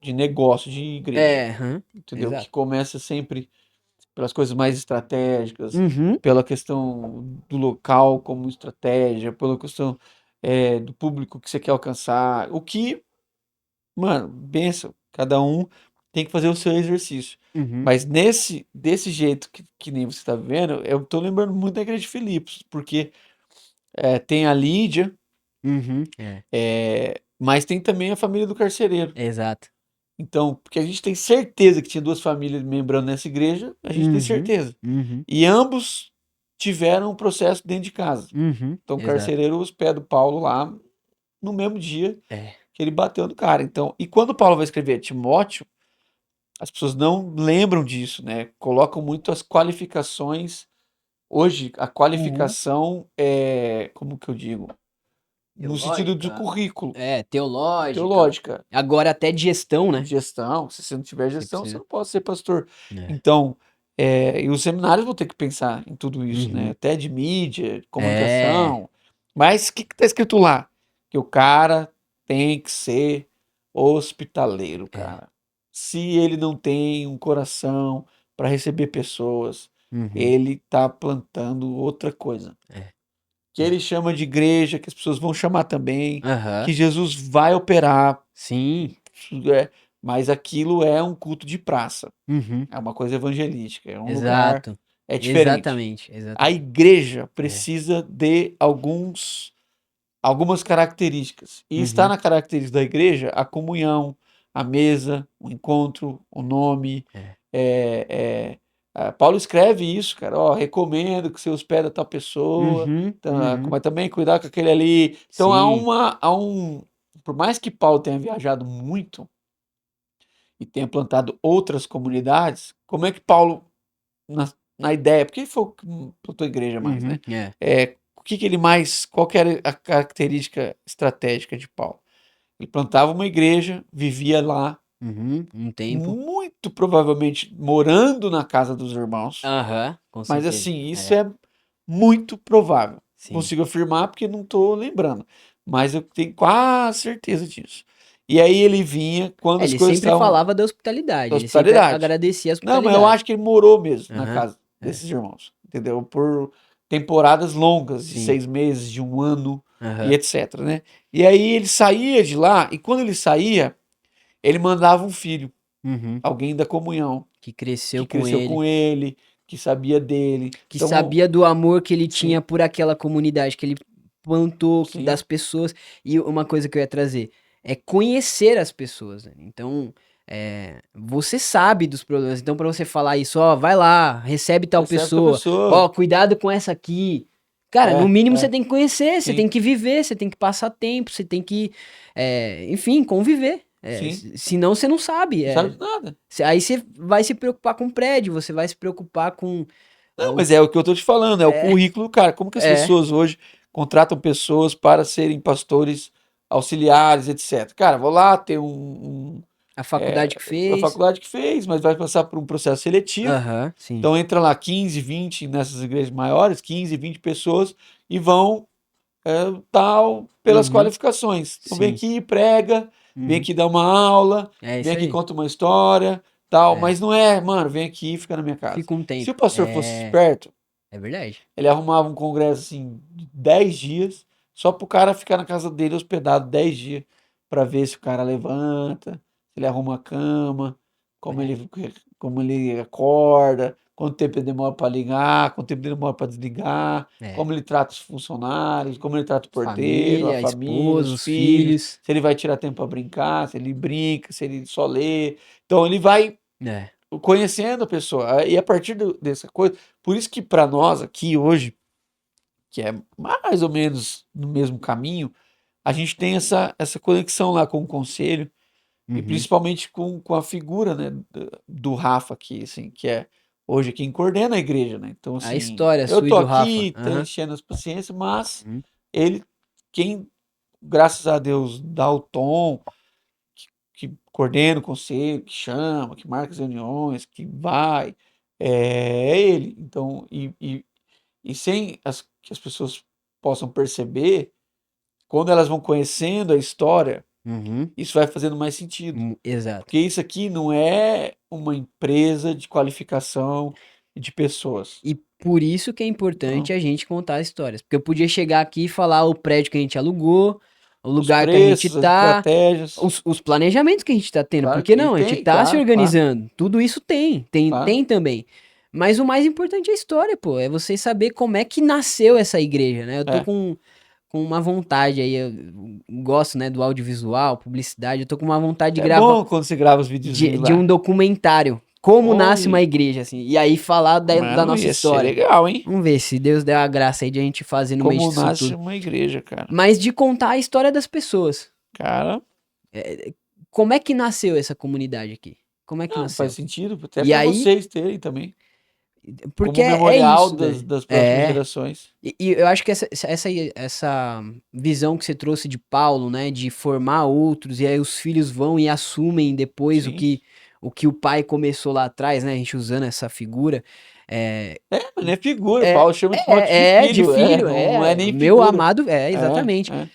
de negócio de igreja,
É, hã,
entendeu? Que
exato.
começa sempre pelas coisas mais estratégicas,
Uhum,
pela questão do local como estratégia, pela questão do público que você quer alcançar. O que, mano, benção, cada um tem que fazer o seu exercício.
uhum,
Mas desse jeito que nem você está vendo, eu tô lembrando muito da igreja de Filipos, porque tem a Lídia,
uhum,
mas tem também a família do carcereiro.
exato.
Então, porque a gente tem certeza que tinha duas famílias membrando nessa igreja, a gente tem
Uhum,
certeza.
uhum,
E ambos tiveram um processo dentro de casa.
uhum,
Então, o
exato.
carcereiro hospeda o Paulo lá no mesmo dia
É.
que ele bateu no cara. Então, e quando Paulo vai escrever Timóteo, as pessoas não lembram disso, né? Colocam muito as qualificações. Hoje, a
Uhum.
qualificação é, como que eu digo? No sentido do
Teológica.
currículo,
É, teológica.
teológica,
Agora até de gestão,
de
né?
gestão. Se você não tiver
Você
gestão, você
precisa.
não pode ser pastor.
É.
Então, e os seminários vão ter que pensar em tudo isso, né?
Uhum.
Até de mídia, de
É.
comunicação. Mas o que está escrito lá? Que o cara tem que ser hospitaleiro,
É.
cara. Se ele não tem um coração para receber pessoas,
Uhum.
ele tá plantando outra coisa.
É.
Que ele chama de igreja, que as pessoas vão chamar também,
Aham.
que Jesus vai operar,
Sim.
é, mas aquilo é um culto de praça,
Uhum.
é uma coisa evangelística, é um lugar,
Exato.
é diferente.
Exatamente.
A
Exatamente.
igreja
É.
precisa de algumas características, e está
Uhum.
na característica da igreja a comunhão, a mesa, o encontro, o nome.
É.
Paulo escreve isso, cara, ó, recomendo que você hospeda tal pessoa,
Uhum.
então,
Uhum.
mas também cuidar com aquele ali. Então
Sim.
por mais que Paulo tenha viajado muito e tenha plantado outras comunidades, como é que Paulo, na ideia, porque ele foi o que plantou a igreja mais, né?
Uhum. É.
Qual que era a característica estratégica de Paulo? Ele plantava uma igreja, vivia lá,
Uhum. Um tempo.
muito provavelmente morando na casa dos irmãos,
Aham. Com
mas
certeza.
assim, isso
É.
é muito provável.
Sim.
Consigo afirmar porque não estou lembrando, mas eu tenho quase certeza disso. E aí ele vinha quando
É,
as
ele
coisas
sempre
estavam
falava da hospitalidade.
da
Ele sempre
hospitalidade.
agradecia a
Não, mas eu
hospitalidade.
acho que ele morou mesmo na
Aham.
casa
É.
desses irmãos, entendeu? Por temporadas longas, de
Sim.
6 meses, de um ano e
Aham.
etc, né? E aí ele saía de lá, e quando ele saía, ele mandava um filho,
Uhum.
alguém da comunhão,
Que
que
cresceu com
cresceu
ele.
com ele, que sabia dele.
Que
Então,
sabia do amor que ele
sim,
tinha por aquela comunidade, que ele plantou,
sim,
das pessoas. E uma coisa que eu ia trazer é conhecer as pessoas, né? Então, você sabe dos problemas. Então, para você falar isso, ó, vai lá, recebe tal
recebe essa
pessoa, ó,
pessoa.
cuidado com essa aqui. Cara, no mínimo você
É,
tem que conhecer, você
sim,
tem que viver, você tem que passar tempo, você tem que, enfim, conviver.
sim.
Senão você não sabe.
Não sabe de nada.
Aí você vai se preocupar com o prédio, você vai se preocupar com
Não,
o
mas é o que eu tô te falando, é o
é,
currículo, cara. Como que as
é,
pessoas hoje contratam pessoas para serem pastores auxiliares, etc. Cara, vou lá ter
a faculdade que
a
fez.
faculdade que fez, mas vai passar por um processo seletivo.
Aham, sim.
Então entra lá 15, 20 nessas igrejas maiores, 15, 20 pessoas e vão tal pelas
Uhum,
qualificações. Então vem
sim.
aqui, prega, vem
Uhum.
aqui dar uma aula,
É
vem
isso
aqui
aí.
conta uma história, tal,
É.
mas não é, mano, vem aqui e fica na minha casa.
Fica um
Se o
tempo.
pastor fosse esperto,
É verdade.
ele arrumava um congresso assim de 10 dias, só pro cara ficar na casa dele hospedado 10 dias, para ver se o cara levanta, se ele arruma a cama, como
É.
ele, como ele acorda, quanto tempo ele demora para ligar, quanto tempo ele demora para desligar,
É.
como ele trata os funcionários, como ele trata o porteiro,
Família,
a família,
esposa,
os
os
filhos,
filhos.
se ele vai tirar tempo para brincar, se ele brinca, se ele só lê. Então ele vai
É.
conhecendo a pessoa. E a partir dessa coisa, por isso que para nós aqui hoje, que é mais ou menos no mesmo caminho, a gente tem essa conexão lá com o conselho e
Uhum.
principalmente com a figura, né, do Rafa aqui, assim, que é hoje quem coordena a igreja, né? Então,
A
assim,
história
eu
sua e
tô
do Rafa.
aqui, tá
Aham.
enchendo as paciências, mas
Uhum.
ele, quem, graças a Deus, dá o tom, que coordena o conselho, que chama, que marca as reuniões, que vai, é ele. Então, e sem que as pessoas possam perceber, quando elas vão conhecendo a história,
Uhum.
isso vai fazendo mais sentido.
Exato.
Porque isso aqui não é uma empresa de qualificação de pessoas.
E por isso que é
Então,
importante a gente contar histórias. Porque eu podia chegar aqui e falar o prédio que a gente alugou, o
os
lugar que a gente
preços, as
tá,
estratégias,
os planejamentos que a gente tá tendo.
claro
Por
que
que
tem,
não? A gente
tem,
tá se
claro, claro,
organizando. Tudo isso
claro.
tem também. Mas o mais importante é a história, pô. É você saber como é que nasceu essa igreja, né? Eu tô
É,
com uma vontade aí, eu gosto, né, do audiovisual, publicidade, eu tô com uma vontade de
é
gravar,
bom quando você grava os videozinhos
de um
lá.
documentário, como nasce uma
Oi,
igreja, assim, e aí falar da
mano,
nossa
ia ser
história.
legal, hein?
Vamos ver se Deus der a graça aí de a gente fazer no meio
Como
disso
nasce
tudo.
uma igreja, cara.
Mas de contar a história das pessoas.
Cara,
Como é que nasceu essa comunidade aqui? Como é que
não, faz
nasceu?
sentido, até
E
para
aí,
vocês terem também,
porque
como
é
memorial
isso,
das,
velho.
das próximas
É.
gerações.
E eu acho que essa visão que você trouxe de Paulo, né, de formar outros, e aí os filhos vão e assumem depois
Sim.
o que o pai começou lá atrás, né, a gente usando essa figura, é,
Mas não é figura,
é,
Paulo chama Timóteo de
de
filho,
filho,
não é nem
meu
figura.
amado,
É,
exatamente.
é,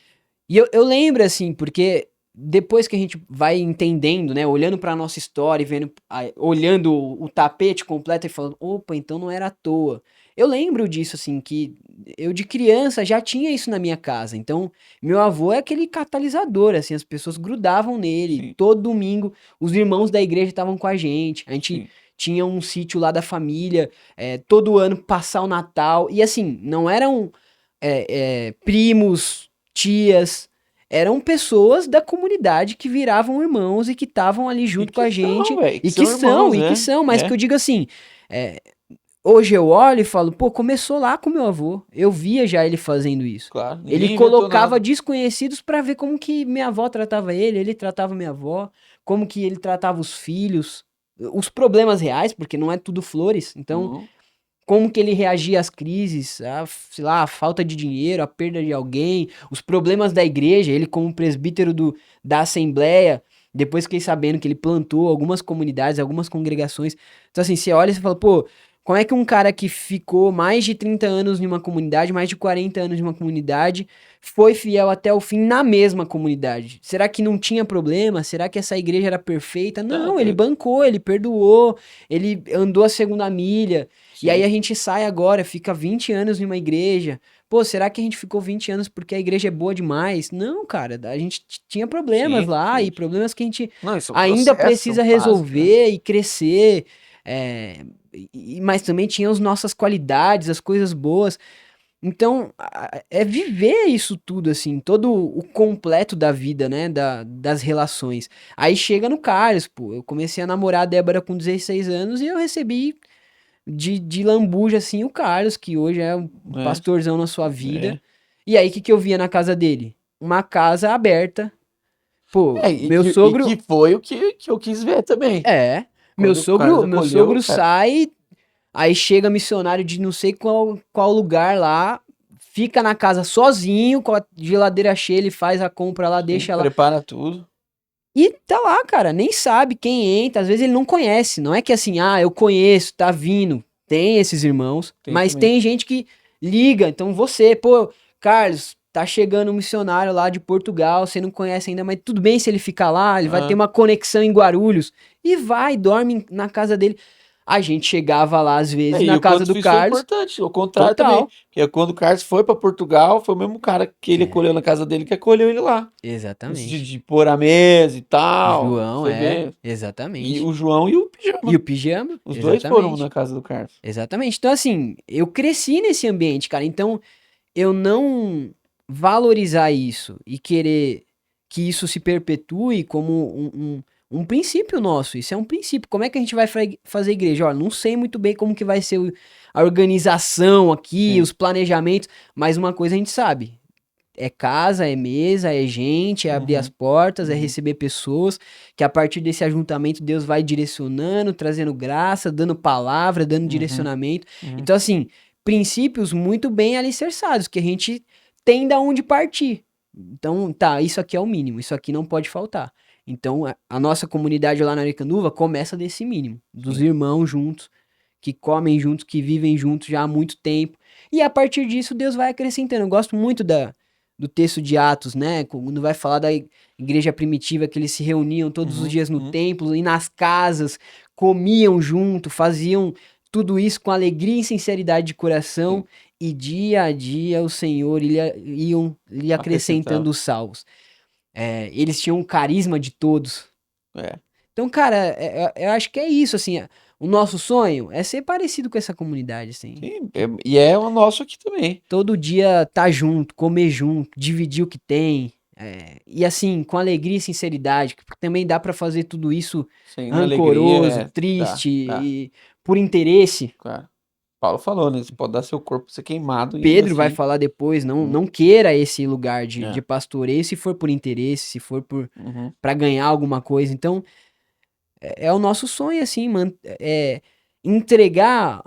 E eu lembro, assim, porque depois que a gente vai entendendo, né, olhando pra nossa história e vendo, olhando o tapete completo e falando, opa, então não era à toa. Eu lembro disso, assim, que eu de criança já tinha isso na minha casa. Então, meu avô é aquele catalisador, assim, as pessoas grudavam nele.
sim,
Todo domingo, os irmãos da igreja estavam com a gente. A gente
sim.
tinha um sítio lá da família, todo ano passar o Natal. E assim, não eram primos, tias, eram pessoas da comunidade que viravam irmãos e que estavam ali
E
junto com
que
a
são,
gente,
velho, que são irmãos,
mas que eu digo assim, é, hoje eu olho e falo, pô, começou lá com meu avô, eu via já ele fazendo isso.
claro,
Ele
ninguém inventou
colocava
nada.
desconhecidos pra ver como que minha avó tratava ele tratava minha avó, como que ele tratava os filhos, os problemas reais, porque não é tudo flores, então
Não,
como que ele reagia às crises, sei lá, a falta de dinheiro, a perda de alguém, os problemas da igreja, ele como presbítero da Assembleia, depois fiquei sabendo que ele plantou algumas comunidades, algumas congregações. Então assim, você olha e você fala, pô, como é que um cara que ficou mais de 30 anos em uma comunidade, mais de 40 anos em uma comunidade, foi fiel até o fim na mesma comunidade? Será que não tinha problema? Será que essa igreja era perfeita? Não, ele bancou, ele perdoou, ele andou a segunda milha. E aí
sim,
a gente sai agora, fica 20 anos em uma igreja. Pô, será que a gente ficou 20 anos porque a igreja é boa demais? Não, cara, a gente tinha problemas
sim,
lá
sim.
e problemas que a gente
Não, isso é um
ainda
processo, são
precisa
fases, né?
resolver e crescer. Mas também tinha as nossas qualidades, as coisas boas. Então, é viver isso tudo, assim, todo o completo da vida, né, das relações. Aí chega no Carlos, pô, eu comecei a namorar a Débora com 16 anos e eu recebi de lambuja, assim, o Carlos, que hoje é um
É,
pastorzão na sua vida.
é.
E aí, o que que eu via na casa dele? Uma casa aberta. Pô,
E que foi o que eu quis ver também.
é,
Quando o Carlos
meu
acolheu,
sogro
cara,
sai, aí chega missionário de não sei qual lugar lá, fica na casa sozinho, com a geladeira cheia, ele faz a compra lá,
sim,
deixa lá.
prepara tudo.
E tá lá, cara, nem sabe quem entra, às vezes ele não conhece, não é que assim, eu conheço, tá vindo. Tem esses irmãos,
Tem
mas
também.
tem gente que liga, então você, pô, Carlos, tá chegando um missionário lá de Portugal, você não conhece ainda, mas tudo bem se ele ficar lá, ele vai ter
Ah,
uma conexão em Guarulhos, e vai, dorme na casa dele. A gente chegava lá, às vezes,
E
na
o
casa
quanto
do
isso foi
Carlos,
importante, o contrário também.
total.
Porque quando o Carlos foi para Portugal, foi o mesmo cara que ele
É,
acolheu na casa dele que acolheu ele lá. Isso
exatamente.
de pôr a mesa e tal,
João,
você vê. E
exatamente.
o João e o
E
Pijama.
o pijama,
Os dois foram na
exatamente.
casa do Carlos.
Exatamente. Então, assim, eu cresci nesse ambiente, cara. Então, eu não valorizar isso e querer que isso se perpetue como um princípio nosso. Isso é um princípio. Como é que a gente vai fazer igreja? Olha, não sei muito bem como que vai ser a organização aqui,
Sim.
os planejamentos, mas uma coisa a gente sabe. É casa, é mesa, é gente, é abrir as
Uhum,
portas, é
uhum,
receber pessoas, que a partir desse ajuntamento Deus vai direcionando, trazendo graça, dando palavra, dando
uhum,
direcionamento.
uhum.
Então, assim, princípios muito bem alicerçados, que a gente tem da onde partir. Então, tá, isso aqui é o mínimo, isso aqui não pode faltar. Então, a nossa comunidade lá na Aricanduva começa desse mínimo, dos
Sim.
irmãos juntos, que comem juntos, que vivem juntos já há muito tempo. E a partir disso, Deus vai acrescentando. Eu gosto muito do texto de Atos, né? Quando vai falar da igreja primitiva, que eles se reuniam todos os
Uhum,
dias no
uhum.
templo e nas casas, comiam junto, faziam tudo isso com alegria e sinceridade de coração,
Sim.
e dia a dia o Senhor lhe
Acrescentava.
acrescentando os salvos. É, eles tinham o carisma de todos.
É.
Então, cara, eu acho que é isso, assim, o nosso sonho é ser parecido com essa comunidade, assim.
Sim, e é o nosso aqui também.
Todo dia tá junto, comer junto, dividir o que tem. E assim, com alegria e sinceridade, porque também dá pra fazer tudo isso
Sem na alegria,
rancoroso,
dá,
triste
dá,
e por interesse.
claro. Paulo falou, né? Você pode dar seu corpo pra ser queimado e ainda
Pedro vai
assim.
falar depois, não,
Uhum,
não queira esse lugar de
é,
pastoreio se for por interesse, se for por
uhum,
para ganhar alguma coisa. Então, é o nosso sonho, assim, entregar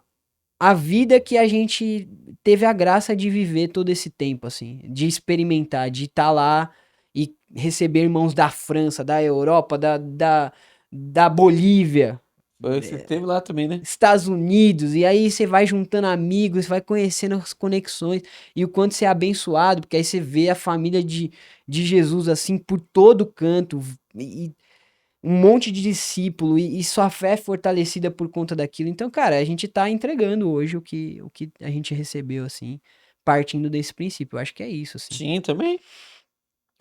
a vida que a gente teve a graça de viver todo esse tempo, assim, de experimentar, de estar lá e receber irmãos da França, da Europa, da Bolívia,
Você esteve lá também, né?
Estados Unidos, e aí você vai juntando amigos, vai conhecendo as conexões, e o quanto você é abençoado, porque aí você vê a família de Jesus, assim, por todo canto, e um monte de discípulo e sua fé é fortalecida por conta daquilo. Então, cara, a gente tá entregando hoje o que a gente recebeu, assim, partindo desse princípio. Eu acho que é isso, assim.
Sim, também.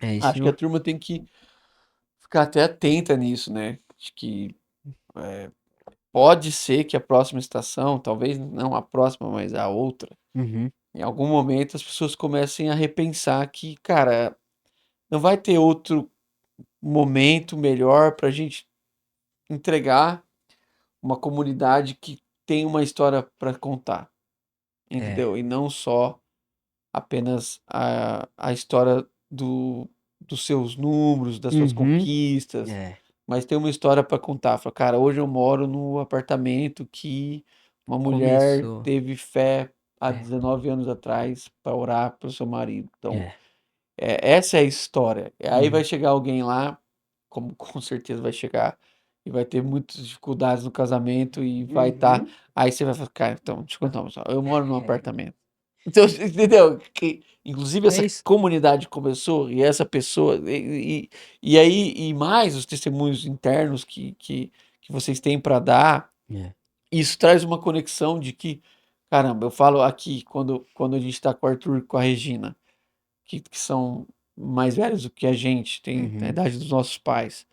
É
Acho que a
isso.
turma tem que ficar até atenta nisso, né? Acho que pode ser que a próxima estação, talvez não a próxima, mas a outra,
Uhum.
em algum momento as pessoas comecem a repensar que, cara, não vai ter outro momento melhor pra gente entregar uma comunidade que tem uma história para contar,
É.
entendeu? E não só apenas a história dos seus números, das suas
Uhum.
conquistas,
É.
mas tem uma história para contar. Fala, cara, hoje eu moro no apartamento que uma mulher
Começou.
teve fé há
É.
19 anos atrás para orar para o seu marido. Então,
É.
essa é a história. Aí vai
Uhum.
chegar alguém lá, como com certeza vai chegar, e vai ter muitas dificuldades no casamento e vai estar.
Uhum.
Aí você vai falar, cara, então, deixa eu contar uma história. Eu moro num
É.
apartamento. Então, entendeu? Inclusive
É
essa
isso.
comunidade começou e essa pessoa. E aí, e mais os testemunhos internos que vocês têm para dar,
É.
isso traz uma conexão de que, caramba, eu falo aqui, quando a gente está com o Arthur e com a Regina que são mais velhos do que a gente, tem a
Uhum.
idade dos nossos pais.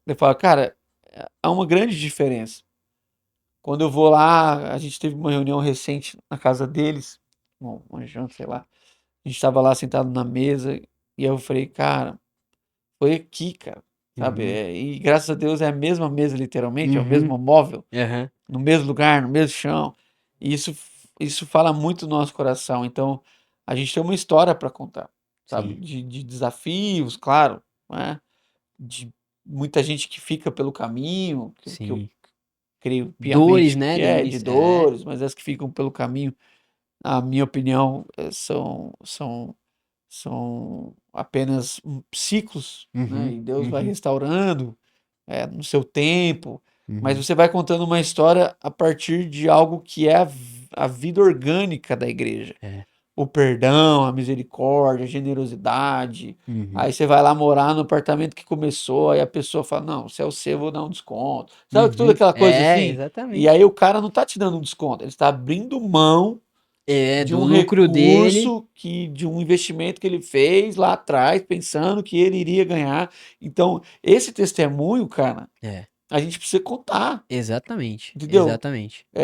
Eu falo, cara, há uma grande diferença. Quando eu vou lá, a gente teve uma reunião recente na casa deles, bom, uma janta, sei lá. A gente estava lá sentado na mesa e eu falei, cara, foi aqui, cara, sabe?
Uhum.
E graças a Deus é a mesma mesa, literalmente, é o
Uhum.
mesmo móvel,
Aham.
no mesmo lugar, no mesmo chão. E isso fala muito no nosso coração. Então, a gente tem uma história para contar, sabe?
Sim.
De desafios, claro, né? De muita gente que fica pelo caminho, que eu
Sim.
creio
Dores,
piamente
né,
que
do
é de
início. É.
dores, mas as que ficam pelo caminho, na minha opinião, são apenas ciclos, né?
Uhum.
E Deus vai
Uhum.
restaurando no seu tempo, mas
Uhum.
você vai contando uma história a partir de algo que é a vida orgânica da igreja.
É.
o perdão, a misericórdia, a generosidade.
Uhum.
Aí você vai lá morar no apartamento que começou, aí a pessoa fala, não, se é o seu, eu vou dar um desconto. Sabe, toda
Uhum.
aquela coisa
É,
assim? E
exatamente.
aí o cara não tá te dando um desconto, ele está abrindo mão
É,
de
do
um
lucro dele.
recurso, de um investimento que ele fez lá atrás, pensando que ele iria ganhar. Então, esse testemunho, cara,
É,
a gente precisa contar,
exatamente.
entendeu?
Exatamente.
A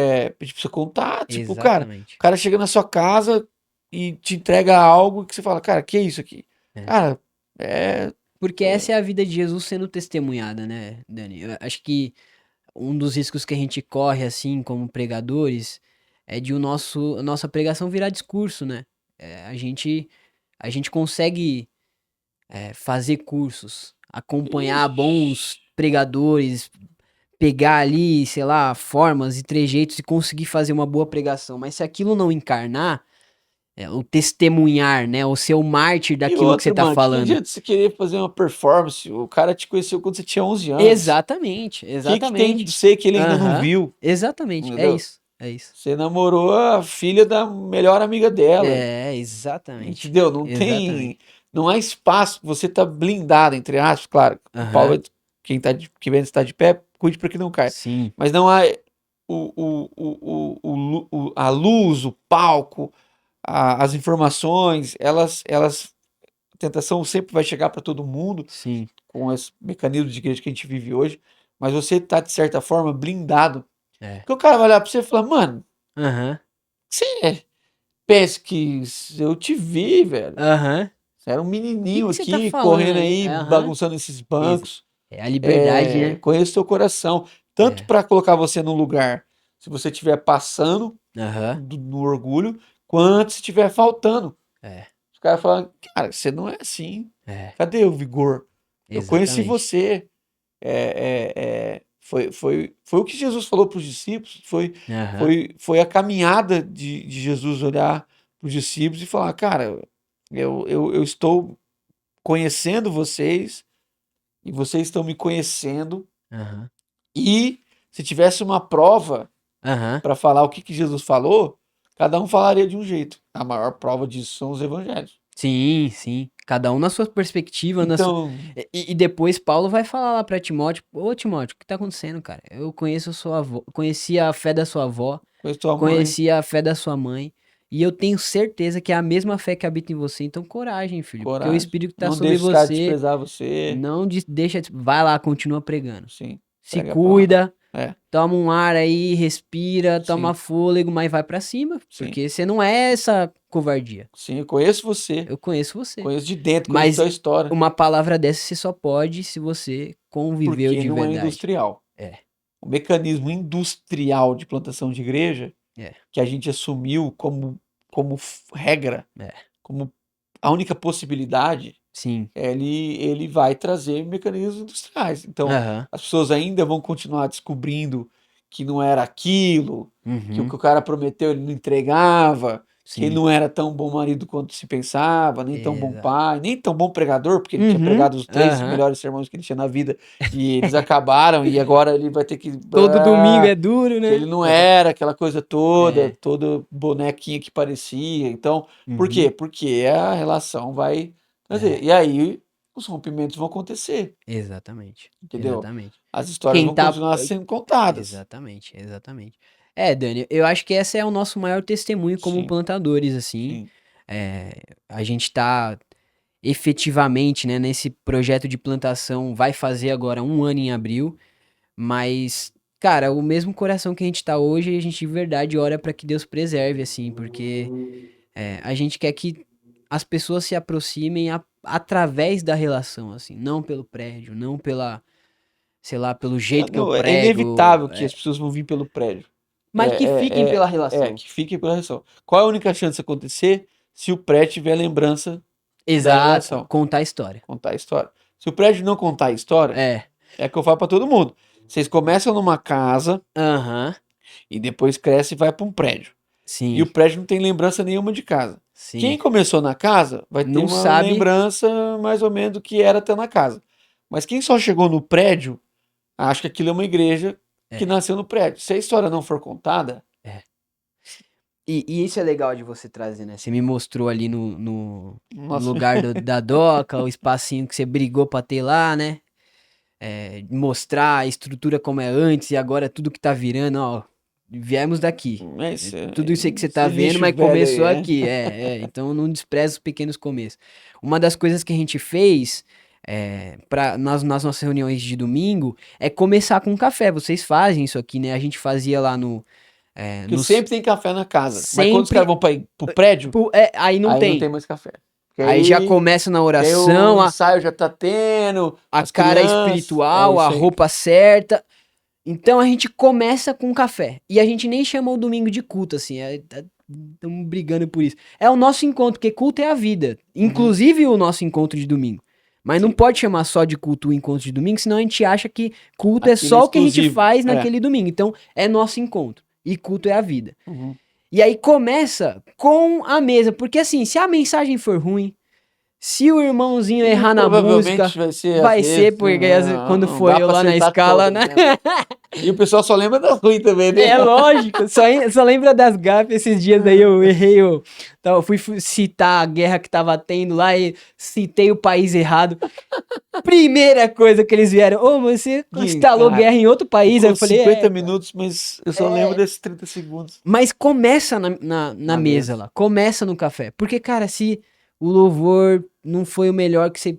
gente precisa contar, tipo, cara, o
Exatamente.
cara chega na sua casa e te entrega algo que você fala, cara, que é isso aqui?
É.
Cara, é.
Porque essa é a vida de Jesus sendo testemunhada, né, Dani? Eu acho que um dos riscos que a gente corre, assim, como pregadores, é de a nossa pregação virar discurso, né? A gente consegue fazer cursos, acompanhar bons
Ixi.
pregadores, pegar ali, sei lá, formas e trejeitos e conseguir fazer uma boa pregação. Mas se aquilo não encarnar, o testemunhar, né? O ser o mártir
E
daquilo que você
outra,
tá
mano, que não
falando.
adianta você querer fazer uma performance, o cara te conheceu quando você tinha 11 anos.
Exatamente,
O que que tem de
exatamente.
você que ele ainda não
Aham,
viu?
exatamente. É
Entendeu?
isso, é isso.
Você namorou a filha da melhor amiga dela.
É, exatamente.
Entendeu? Não tem.
Exatamente.
Não há espaço. Você tá blindado, entre aspas, claro. O Paulo,
Aham.
quem tá que vem estar de pé, cuide para que não caia.
Sim.
Mas não há a luz, o palco, as informações, a tentação sempre vai chegar para todo mundo
Sim.
com esse mecanismo de igreja que a gente vive hoje. Mas você tá, de certa forma, blindado.
É.
Porque o cara vai olhar para você e falar, mano,
Aham.
você pensa que eu te vi, velho.
Aham.
Você era um menininho
Que você tá
aqui,
falando
correndo
aí?
aí,
Aham.
bagunçando esses
Ex-
bancos.
É a liberdade, né?
Conheço seu coração. Tanto
É.
para colocar você no lugar, se você estiver passando
Aham.
no orgulho, quanto se estiver faltando.
É.
Os caras falam, cara, você não é assim.
É.
Cadê o vigor? Eu conheci
Exatamente.
você. Foi o que Jesus falou para os discípulos.
Aham.
Foi a caminhada de Jesus olhar para os discípulos e falar, cara, eu estou conhecendo vocês e vocês estão me conhecendo.
Aham.
E se tivesse uma prova
Aham.
para falar o que Jesus falou, cada um falaria de um jeito. A maior prova disso são os evangelhos.
Sim, sim. Cada um na sua perspectiva, na sua...
Então,
E depois Paulo vai falar lá pra Timóteo, ô Timóteo, o que tá acontecendo, cara? Eu conheço a sua avó, conheci a fé da sua avó,
conheço tua mãe,
conheci a fé da sua mãe, e eu tenho certeza que é a mesma fé que habita em você. Então, coragem, filho, porque o
coragem.
Espírito que tá
Não
sobre
deixe os caras
você,
desprezar você.
não deixa, vai lá, continua pregando.
Sim,
Se
pregue a palavra.
cuida,
É,
toma um ar aí, respira, toma
sim,
fôlego, mas vai pra cima,
sim,
porque você não é essa covardia.
sim. Eu conheço você.
Eu conheço você.
Conheço de dentro, conheço
Mas
tua história.
uma palavra dessa você só pode se você conviveu
Porque
de
não é
verdade.
industrial.
É,
O mecanismo industrial de plantação de igreja,
é,
que a gente assumiu como regra,
é.
como a única possibilidade,
Sim.
ele vai trazer mecanismos industriais. Então,
Aham.
as pessoas ainda vão continuar descobrindo que não era aquilo, que o
Uhum.
que o cara prometeu ele não entregava, que ele
Sim.
não era tão bom marido quanto se pensava, nem tão bom
Exato.
pai, nem tão bom pregador, porque ele tinha
Uhum.
pregado os 3
Aham.
melhores sermões que ele tinha na vida e eles acabaram e agora ele vai ter que
Todo domingo é duro,
que ele
né?
não era aquela coisa toda,
É.
todo bonequinha que parecia. Então, por
Uhum.
quê? Porque a relação vai trazer.
É.
E aí os rompimentos vão acontecer,
Exatamente.
entendeu?
Exatamente.
As histórias
Quem
vão
tá.
continuar sendo contadas.
Exatamente, exatamente. É, Dani, eu acho que esse é o nosso maior testemunho como
Sim,
plantadores, assim.
sim.
A gente tá efetivamente, né, nesse projeto de plantação, vai fazer agora um ano em abril, mas, cara, o mesmo coração que a gente tá hoje, a gente de verdade ora pra que Deus preserve, assim, porque a gente quer que as pessoas se aproximem através da relação, assim, não pelo prédio, não pela, sei lá, pelo jeito que eu
É
prego,
inevitável que as pessoas vão vir pelo prédio.
mas que fiquem pela relação.
Que fiquem pela relação. Qual é a única chance de acontecer? Se o prédio tiver lembrança da
Exato,
relação.
contar a história.
Contar a história. Se o prédio não contar a história,
É,
é o que eu falo pra todo mundo. Vocês começam numa casa
aham,
e depois cresce e vai pra um prédio. E o
sim,
prédio não tem lembrança nenhuma de casa. Quem
sim.
começou na casa vai ter
Não
uma
sabe,
lembrança mais ou menos do que era até na casa. Mas quem só chegou no prédio, acha que aquilo é uma igreja que
é,
nasceu no prédio. Se a história não for contada,
é. E isso é legal de você trazer, né? Você me mostrou ali no
Nossa,
lugar da doca, o espacinho que você brigou pra ter lá, né? Mostrar a estrutura como é antes e agora tudo que tá virando, ó. Viemos daqui.
mas
Tudo isso aí que você tá
esse
vendo,
lixo
mas
velho
começou
aí, né?
aqui. Então não despreza os pequenos começos. Uma das coisas que a gente fez nas nossas reuniões de domingo é começar com café. Vocês fazem isso aqui, né? A gente fazia lá
Porque
nos.
sempre tem café na casa. Mas quando os caras
Sempre.
vão pro prédio,
Aí não
aí não
tem.
tem mais café. Porque
Aí já
aí,
começa na
que aí o
oração,
ensaio já tá tendo,
a
as
cara
crianças. É
espiritual, a
isso aí.
roupa certa. Então a gente começa com café. E a gente nem chama o domingo de culto, assim. Estamos brigando por isso. É o nosso encontro, porque culto é a vida.
Uhum.
Inclusive o nosso encontro de domingo. Mas não
Sim.
pode chamar só de culto o encontro de domingo, senão a gente acha que culto é
Aquele
só o que a gente
exclusivo.
faz
É.
naquele domingo. Então é nosso encontro. E culto é a vida.
Uhum.
E aí começa com a mesa. Porque assim, se a mensagem for ruim, se o irmãozinho
E
errar na música,
provavelmente vai ser às
vai ser
vezes,
porque quando
não
for
dá
eu
pra
lá na
acertar
escala,
todas,
né?
né? E o pessoal só lembra das ruins também, né?
É lógico, só lembra das gafes. Esses dias aí eu errei, fui citar a guerra que tava tendo lá e citei o país errado. Primeira coisa que eles vieram, mas você instalou
Cara,
guerra em outro país. Aí
ficou
eu falei,
50
cara.
minutos, mas eu só lembro desses 30 segundos
Mas começa na
na
mesa
mesa.
lá, começa no café. Porque, cara, se o louvor não foi o melhor que você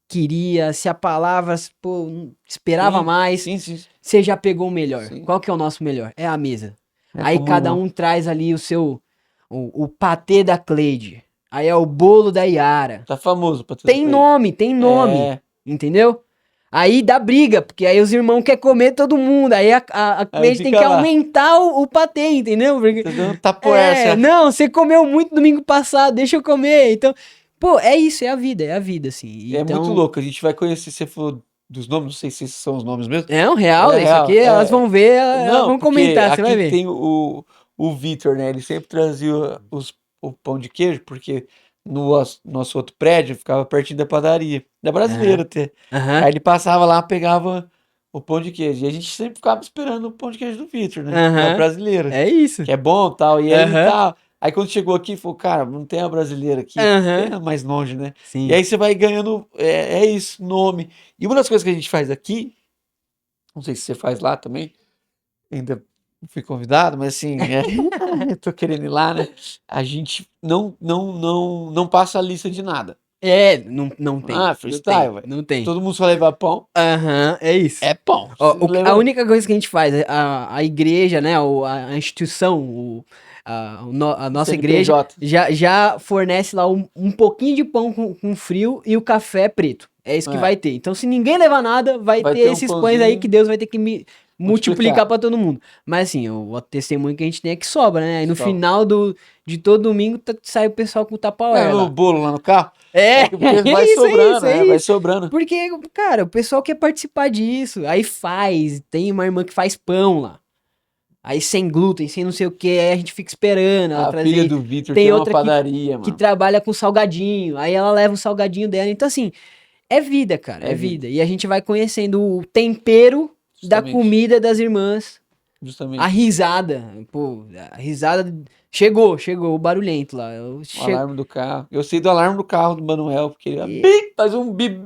queria, se a palavra, pô, esperava
Sim,
mais,
sim, sim,
você já pegou o melhor.
sim.
Qual que é o nosso melhor? É a mesa.
É
Aí cada
comunhão.
um traz ali o patê da Cleide. Aí é o bolo da Yara.
Tá famoso pra ter
Tem
Cleide.
nome, tem nome.
É.
Entendeu? Aí dá briga, porque aí os irmãos querem comer todo mundo. Aí a
Aí
Cleide tem
fica
que
lá.
aumentar o patê, entendeu? Porque,
Tá dando tapoerça.
não, você comeu muito domingo passado, deixa eu comer. Então, pô, é isso, é a vida, assim.
É muito
Então,
louco. A gente vai conhecer, você falou dos nomes, não sei se esses são os nomes mesmo.
é um real,
É
isso
real.
aqui, elas vão ver, elas
Não,
vão
porque
comentar, você vai
aqui
ver.
tem o Vitor, né? Ele sempre trazia o pão de queijo, porque no nosso outro prédio ficava pertinho da padaria, da
Aham,
brasileira até.
aham,
Aí ele passava lá, pegava o pão de queijo. E a gente sempre ficava esperando o pão de queijo do Vitor, né? Da
aham.
brasileira.
É isso.
Que é bom tal. E aí
Aham,
tal. Aí quando chegou aqui, falou, cara, não tem a brasileira aqui, tem
aham.
a mais longe, né? E
Sim.
aí você vai ganhando, é isso, nome. E uma das coisas que a gente faz aqui, não sei se você faz lá também, ainda não fui convidado, mas assim, eu tô querendo ir lá, né? A gente não passa a lista de nada.
Não tem.
Ah,
Não tem.
freestyle, velho.
Não tem.
Todo mundo só leva pão,
Aham, é isso.
é pão.
Ó,
Você
a
leva
única coisa que a gente faz, a igreja, né, ou a instituição, a
o
nossa igreja,
CNPJ.
já fornece lá um pouquinho de pão com frio e o café preto. É isso que
É,
vai ter. Então, se ninguém levar nada, vai
vai
ter
ter um
esses pães aí que
pãozinho
Deus vai ter que multiplicar
multiplicar.
pra todo mundo. Mas assim, o testemunho que a gente tem é que sobra, né? Aí no
Só.
final de todo domingo sai o pessoal com o
É
Tupperware
no
lá.
bolo lá no carro?
É,
É que porque
é
vai
isso, é
sobrando,
isso, é
vai
isso.
sobrando.
Porque, cara, o pessoal quer participar disso. Aí faz. Tem uma irmã que faz pão lá. Aí sem glúten, sem não sei o que. Aí a gente fica esperando ela
A filha
trazer.
do Vitor
Tem
tem uma
outra
padaria,
que
mano.
trabalha com salgadinho. Aí ela leva o salgadinho dela. Então, assim, é vida, cara. É
É vida,
vida. E a gente vai conhecendo o tempero da
justamente.
comida das irmãs. A
Justamente.
risada. Pô, a risada. Chegou o barulhento lá.
O alarme do carro. Eu sei do alarme do carro do Manuel, porque ele
E...
bip, faz um bip.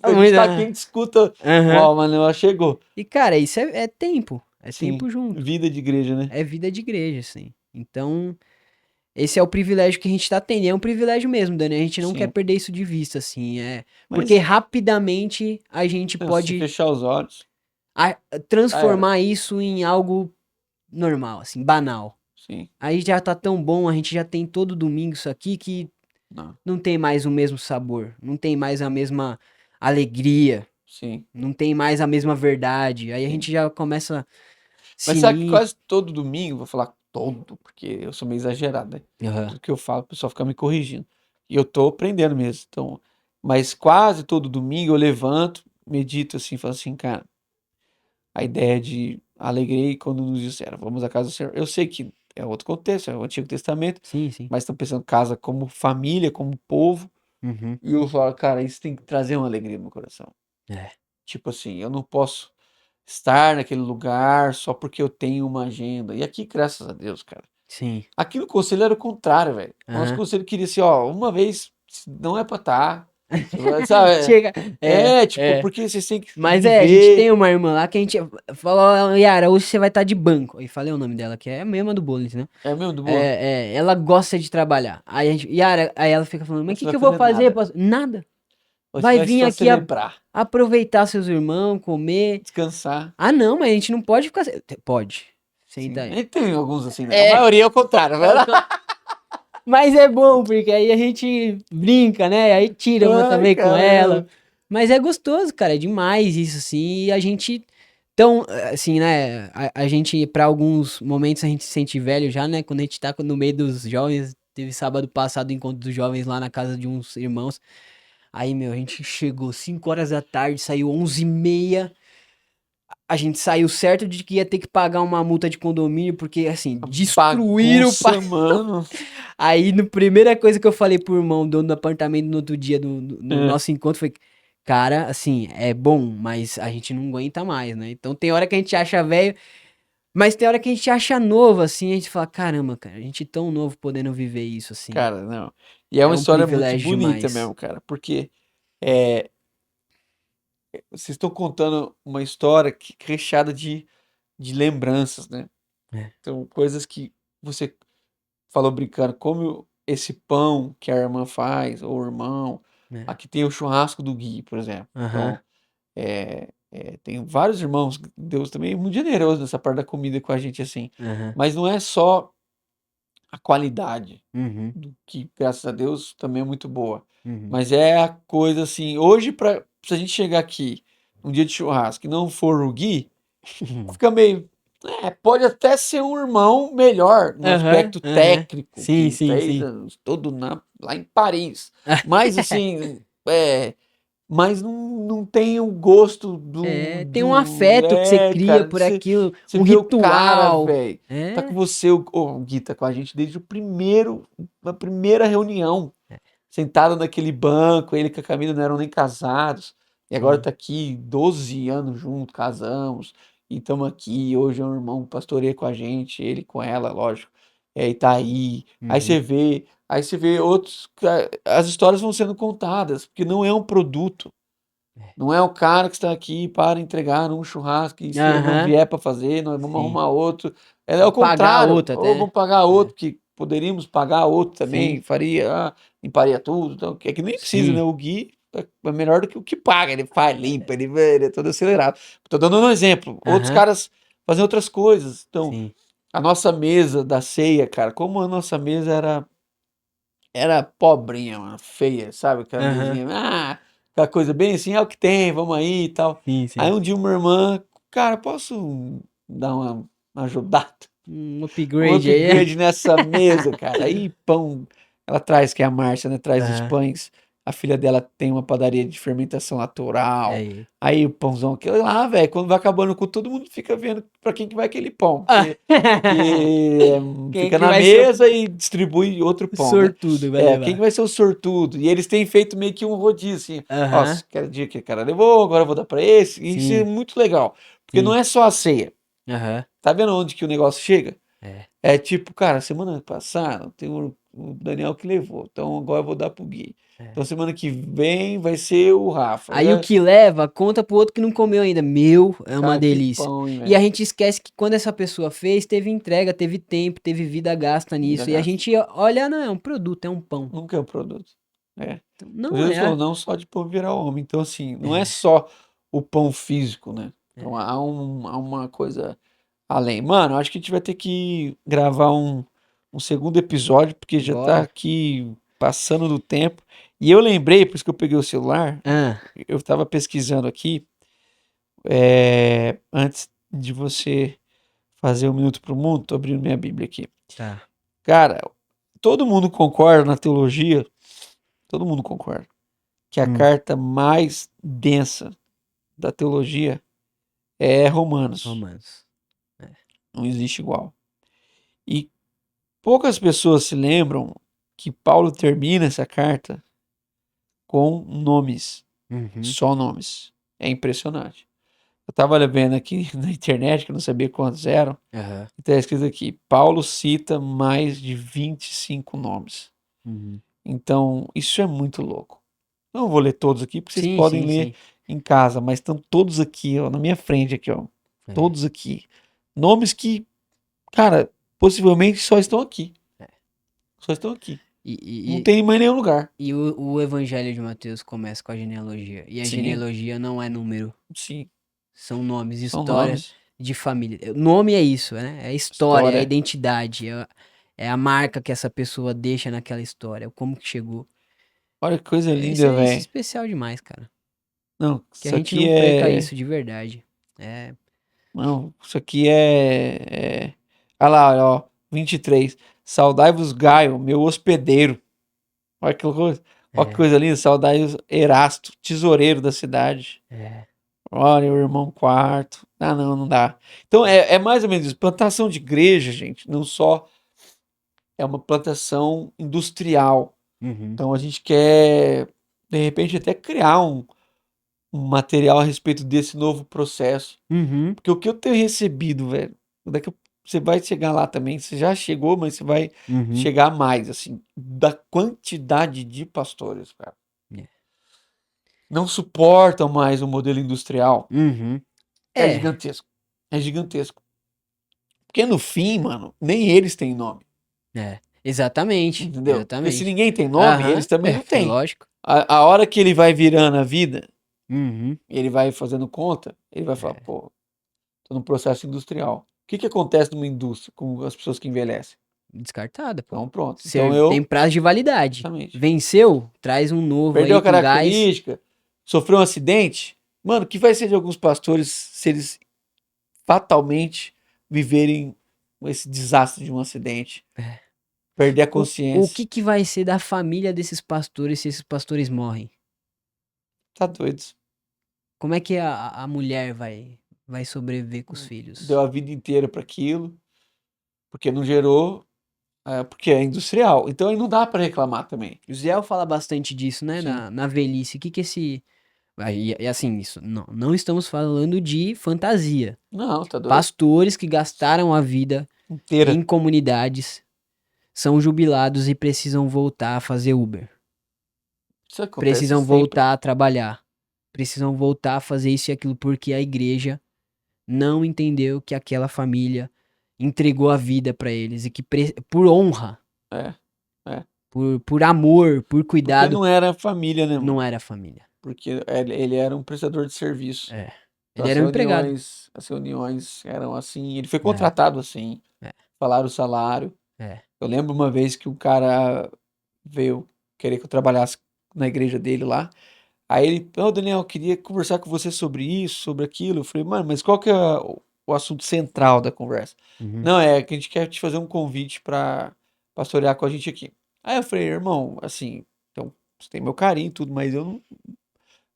A gente tá aqui, a gente escuta.
Aham.
Ó, o Manuel chegou.
E, cara, isso é tempo. É
Sim,
tempo junto.
vida de igreja, né?
É vida de igreja, assim. Então, esse é o privilégio que a gente tá tendo. E é um privilégio mesmo, Dani. A gente não quer
Sim.
perder isso de vista, assim. Porque
Mas,
rapidamente a gente
não, se
pode
fechar os olhos,
a-
já era.
transformar isso em algo normal, assim, banal.
Sim.
Aí já tá tão bom, a gente já tem todo domingo isso aqui que
Não.
não tem mais o mesmo sabor, não tem mais a mesma alegria,
Sim.
não tem mais a mesma verdade. Aí a
Sim.
gente já começa
Mas sabe que
sininho.
quase todo domingo, vou falar todo, porque eu sou meio exagerado, né?
Aham.
Tudo que eu falo, o pessoal fica me corrigindo. E eu tô aprendendo mesmo. Então, mas quase todo domingo eu levanto, medito assim, falo assim, cara, a ideia de alegrei quando nos disseram, vamos à casa do Senhor. Eu sei que é outro contexto, é o Antigo Testamento,
Sim, sim.
mas estão pensando casa como família, como povo.
Uhum.
E eu falo, cara, isso tem que trazer uma alegria no meu coração.
É.
Tipo assim, eu não posso estar naquele lugar só porque eu tenho uma agenda. E aqui, graças a Deus, cara.
Sim.
Aqui no conselho era o contrário, velho. O nosso
Aham.
conselho queria assim, ó, uma vez não é pra tá. Sabe?
Chega.
Tipo, porque vocês têm que
Mas a gente tem
viver.
uma irmã lá que a gente falou, Yara, hoje você vai estar de banco. Aí falei o nome dela, que é a mesma do Bollins, né?
É mesmo, do boa?
Ela gosta de trabalhar. Aí a gente, Yara, aí ela fica falando, mas o
Você
que
não
que
vai
eu vou
fazer
fazer?
nada.
Pastor? Nada.
Você
Vai
vai
vir
só
aqui
celebrar,
aproveitar seus irmãos, comer.
descansar.
Ah, não, mas a gente não pode ficar. Pode. Senta
Sim.
aí.
E tem alguns assim, né? A
É,
maioria é o contrário,
é o
velho.
can- mas é bom, porque aí a gente brinca, né? Aí tira uma
Ai,
também com
caramba.
ela. Mas é gostoso, cara, é demais isso, assim. E a gente. Então, assim, né? A gente, pra alguns momentos, a gente se sente velho já, né? Quando a gente tá no meio dos jovens. Teve sábado passado o encontro dos jovens lá na casa de uns irmãos. Aí, meu, a gente chegou 5 horas da tarde, saiu 11h30. A gente saiu certo de que ia ter que pagar uma multa de condomínio, porque, assim, destruíram o.
Bagunça, mano.
Aí, no primeira coisa que eu falei pro irmão, dono do apartamento, no outro dia, no
É.
nosso encontro, foi: cara, assim, é bom, mas a gente não aguenta mais, né? Então tem hora que a gente acha velho, mas tem hora que a gente acha novo, assim, a gente fala: caramba, cara, a gente tão novo podendo viver isso, assim.
Cara, não. E é
É
uma
um
história muito
privilégio
bonita
demais.
mesmo, cara, porque é, vocês estão contando uma história recheada de lembranças, né?
É,
Então, coisas que você falou brincando, como esse pão que a irmã faz, ou o irmão.
é.
Aqui tem o churrasco do Gui, por exemplo.
Aham,
Então, tem vários irmãos, Deus também é muito generoso nessa parte da comida com a gente assim.
aham,
Mas não é só a qualidade
uhum,
do que, graças a Deus, também é muito boa.
uhum.
Mas é a coisa assim, hoje, se a gente chegar aqui um dia de churrasco e não for o Gui, fica meio. Pode até ser um irmão melhor no
Aham,
aspecto
aham.
técnico,
Sim,
que
sim,
fez
sim.
tudo lá em Paris. Mas assim, mas não tem o gosto
É, tem um afeto que você cria
cara,
por
você,
aquilo,
você
um
vê o cara,
ritual.
velho, tá com
É,
você, o Gui tá com a gente desde a primeira reunião, sentado naquele banco, ele com a Camila não eram nem casados, e agora
sim.
tá aqui 12 anos junto, casamos, e estamos aqui, hoje é um irmão pastoreia com a gente, ele com ela, lógico, e tá aí,
Uhum.
aí você vê outros, as histórias vão sendo contadas, porque não é um produto, não é o cara que está aqui para entregar num churrasco e se ele não
Aham,
vier para fazer, nós vamos
sim.
arrumar outro. É o
Vou pagar
contrário,
outra
ou
até,
vamos
né?
pagar
É,
outro, que poderíamos pagar outro também,
sim,
faria, limparia tudo. Então, é que nem precisa, né?
sim.
O Gui é melhor do que o que paga, ele faz, limpa, ele é todo acelerado. Tô dando um exemplo. Outros
Aham,
caras fazem outras coisas. Então,
sim.
a nossa mesa da ceia, cara, como a nossa mesa era pobrinha, mano, feia, sabe? Aquela
Aham,
mesinha, aquela coisa bem assim, é o que tem, vamos aí e tal.
sim,
Aí
sim.
um dia uma irmã, cara, posso dar uma ajudada?
Um
Um
upgrade aí, né?
upgrade nessa mesa, cara. Aí pão, ela traz, que é a Márcia, né? Traz os
Aham,
pães. A filha dela tem uma padaria de fermentação natural.
aí.
Aí o pãozão, aquele lá, velho, quando vai acabando com todo mundo fica vendo pra quem que vai aquele pão.
Ah,
Que
quem
fica
que
na
vai ser o
mesa e distribui outro pão, né?
sortudo vai
Quem que
levar?
vai ser o sortudo? E eles têm feito meio que um rodízio, assim. Ó,
Aham,
aquele dia que o cara levou, agora eu vou dar pra esse. E isso é
sim,
muito legal. Porque não
sim.
é só a ceia.
Aham,
Tá vendo onde que o negócio chega?
é.
É tipo, cara, semana passada tem o Daniel que levou, então agora eu vou dar pro Gui.
É.
Então semana que vem vai ser o Rafa.
Aí o que leva, conta pro outro que não comeu ainda. Meu, é uma
Cara, que
delícia.
pão, hein,
E a
velho?
gente esquece que quando essa pessoa fez, teve entrega, teve tempo, teve vida gasta
Vida
nisso. E a
gasta.
gente olha, não, é um produto, é um pão.
Nunca é o produto. É.
Então,
Então,
não
Jesus falou,
é.
não só de pão virar homem. Então, assim, não é
É,
só o pão físico, né? Então
é.
há uma coisa além. Mano, acho que a gente vai ter que gravar um segundo episódio, porque já tá
Bora.
aqui passando do tempo. E eu lembrei, por isso que eu peguei o celular,
Ah,
eu tava pesquisando aqui, antes de você fazer um minuto pro mundo, tô abrindo minha Bíblia aqui.
tá.
Cara, todo mundo concorda na teologia, todo mundo concorda, que a
Hum,
carta mais densa da teologia é Romanos.
romanos. É.
Não existe igual. E poucas pessoas se lembram que Paulo termina essa carta com nomes,
Uhum.
só nomes. É impressionante. Eu tava vendo aqui na internet, que eu não sabia quantos eram,
Aham.
e tá escrito aqui, Paulo cita mais de 25 nomes.
Uhum.
Então, isso é muito louco. Não vou ler todos aqui, porque vocês
Sim,
podem
sim,
ler
sim.
em casa, mas estão todos aqui, ó, na minha frente aqui, ó.
É.
Todos aqui. Nomes que, cara, possivelmente só estão aqui. Só estão aqui. Não
E,
tem em mais nenhum lugar.
e o Evangelho de Mateus começa com a genealogia. E a
Sim,
genealogia não é número,
sim.
são nomes,
São
história
nomes,
de família. O nome é isso, né? É a história, é a
história.
identidade, é a marca que essa pessoa deixa naquela história, como que chegou.
Olha que coisa
Isso
linda,
é, isso é
velho.
especial demais, cara.
Não,
Que a
isso
gente
aqui
não perca
é.
isso de verdade. É.
Não, isso aqui é. Olha lá, ó. 23. Saudai-vos, Gaio, meu hospedeiro. Olha que coisa. Olha que
É,
coisa linda. Saudai-vos, Erasto, tesoureiro da cidade.
é.
Olha, o irmão quarto. Ah, não, não dá. Então é mais ou menos isso. Plantação de igreja, gente, não só é uma plantação industrial.
Uhum.
Então a gente quer, de repente, até criar um material a respeito desse novo processo.
Uhum.
Porque o que eu tenho recebido, velho, você vai chegar lá também, você já chegou, mas você vai
Uhum.
chegar mais, assim, da quantidade de pastores, cara.
É.
Não suportam mais o modelo industrial.
Uhum.
É
É,
gigantesco. É gigantesco. Porque no fim, mano, nem eles têm nome.
exatamente,
Entendeu? Porque se
exatamente.
ninguém tem nome, eles
Aham,
também não
é
têm.
lógico.
A hora que ele vai virando a vida,
Uhum.
ele vai fazendo conta, ele vai falar,
É,
pô, tô num processo industrial. O que que acontece numa indústria com as pessoas que envelhecem?
descartada, pô.
Então, pronto. Então
Você tem
eu,
prazo de validade.
exatamente.
Venceu? Traz um novo
Perdeu
aí
a
com gás.
característica, sofreu um acidente. Mano, o que vai ser de alguns pastores se eles fatalmente viverem esse desastre de um acidente? Perder a
O que
consciência.
que vai ser da família desses pastores se esses pastores morrem?
Tá doido.
Como é que a mulher vai sobreviver com os
Deu
filhos?
a vida inteira para aquilo, porque não gerou, porque é industrial. Então aí não dá para reclamar também.
O Zé fala bastante disso, né?
Sim.
Na velhice. O que que esse. E assim, isso, não estamos falando de fantasia.
Não, tá doido.
Pastores que gastaram a vida
Inteira.
em comunidades são jubilados e precisam voltar a fazer Uber.
Isso acontece
Precisam
sempre.
voltar a trabalhar. Precisam voltar a fazer isso e aquilo porque a igreja não entendeu que aquela família entregou a vida para eles e que por honra,
É, é.
por amor, por
Porque
cuidado,
não era família, né,
não
mano?
era família.
Porque ele era um prestador de serviço.
É.
Então
Ele era um empregado.
as reuniões eram assim. Ele foi
É,
contratado assim.
é,
Falaram o salário.
é.
Eu lembro uma vez que um cara veio querer que eu trabalhasse na igreja dele lá. Aí ele, Daniel, eu queria conversar com você sobre isso, sobre aquilo. Eu falei, mano, mas qual que é o assunto central da conversa?
Uhum.
Não, é que a gente quer te fazer um convite pra pastorear com a gente aqui. Aí eu falei, irmão, assim, então, você tem meu carinho e tudo, mas eu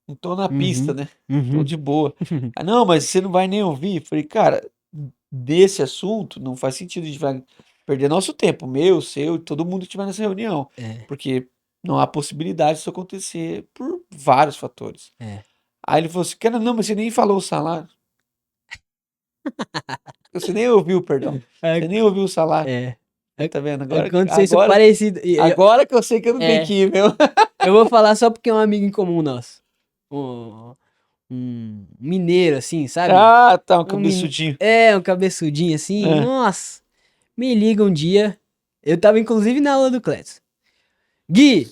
não tô na pista,
Uhum.
né? Tô
Uhum.
de boa. Ah, não, mas você não vai nem ouvir. Eu falei, cara, desse assunto não faz sentido, a gente vai perder nosso tempo, meu, seu, todo mundo que estiver nessa reunião.
É,
Porque não há possibilidade disso acontecer por vários fatores.
é.
Aí ele falou assim, cara, não, mas você nem falou o salário. Você nem ouviu, perdão. Você nem ouviu o salário.
É.
Tá vendo?
Aconteceu isso parecido.
Agora que eu sei que eu não tenho
É,
que ir, meu.
eu vou falar só porque é um amigo em comum nosso. Um, um mineiro, assim, sabe?
Ah, tá, um
Um min...
cabeçudinho.
É, um cabeçudinho assim.
É.
Nossa, me liga um dia. Eu tava inclusive na aula do Clétis. Gui,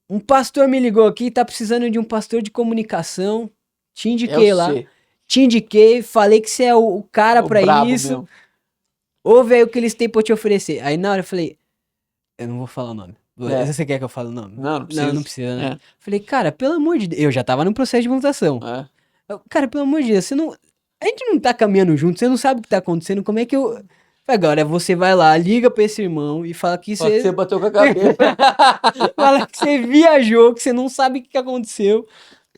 um pastor me ligou aqui, tá precisando de um pastor de comunicação. Te
É o
indiquei lá.
C.
Te indiquei, falei que você é o cara
O
pra
brabo
isso.
mesmo.
Ouve aí o que eles têm pra te oferecer. Aí na hora eu falei, eu não vou falar o nome.
É.
Você quer que eu fale o nome?
Não, não
Não, não
precisa.
precisa, né?
É,
Falei, cara, pelo amor de Deus. Eu já tava no processo de implantação.
é.
Cara, pelo amor de Deus, você não. A gente não tá caminhando junto, você não sabe o que tá acontecendo, como é que eu. Agora você vai lá, liga pra esse irmão e fala que
Só que você
você.
bateu com a cabeça.
Fala que você viajou, que você não sabe o que aconteceu.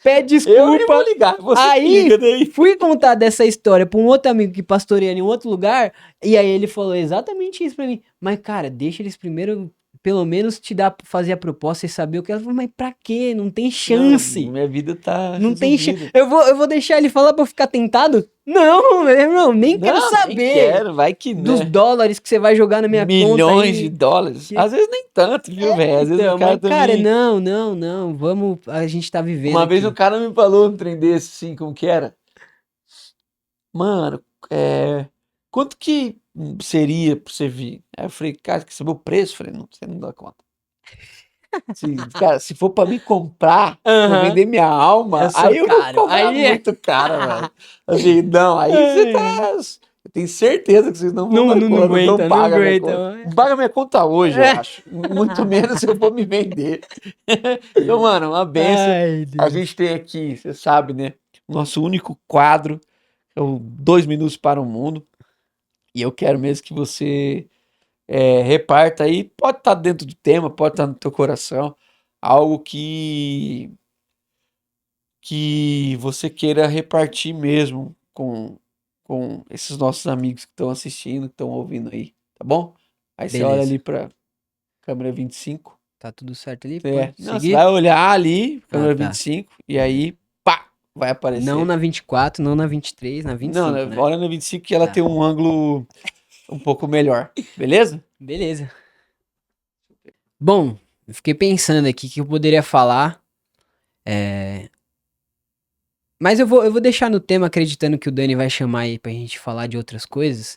Pede
Eu nem vou
desculpa.
ligar, você que
Aí,
liga daí.
fui contar dessa história pra um outro amigo que pastoreia em outro lugar, e aí ele falou exatamente isso pra mim. Mas, cara, deixa eles primeiro pelo menos te dar, fazer a proposta e saber o que ela falou, mas pra quê? Não tem chance.
Não, minha vida tá
Não tem chance.
resolvida.
Eu vou deixar ele falar pra eu ficar tentado? Não, meu irmão, nem quero
Não,
saber
nem quero, vai que
dos
né.
dólares que você vai jogar na minha conta
Milhões de
aí.
dólares.
Que-
Às vezes nem tanto, viu, velho? Às vezes
Então,
o cara
mas, cara,
também.
não, vamos, a gente tá vivendo
Uma vez
aqui.
um cara me falou um trem desse, assim, como que era? Mano, quanto que seria pra você vir? Aí eu falei, cara, que saber o preço? Eu falei, não, você não dá conta. Cara, se for pra me comprar, pra
Aham,
vender minha alma,
eu sou
aí eu vou
caro.
cobrar
Aí é.
muito caro, velho. Assim, não, aí você tá. Eu tenho certeza que vocês não vão
Não,
dar
não, não
conta, não
aguenta, não
paga minha
aguenta.
conta. Não paga minha conta hoje, eu acho. Muito menos se eu for me vender. Então, mano, uma benção.
Ai,
A
Deus.
gente tem aqui, você sabe, né? O nosso único quadro é o 2 minutos para o mundo. E eu quero mesmo que você reparta aí. Pode estar dentro do tema, pode estar no teu coração. Algo que você queira repartir mesmo com esses nossos amigos que estão assistindo, que estão ouvindo aí, tá bom? Aí você olha
Beleza.
ali para câmera 25.
Tá tudo certo ali? Pode
Não, você vai
seguir?
olhar ali,
Ah,
câmera
tá.
25, e aí, pá, vai
Não
aparecer.
na 24, não na 23, na
Não,
25, né?
olha na 25 que ela
Tá.
tem um ângulo um pouco melhor, beleza?
Beleza. Bom, eu fiquei pensando aqui que eu poderia falar. Mas eu vou deixar no tema acreditando que o Dani vai chamar aí pra gente falar de outras coisas.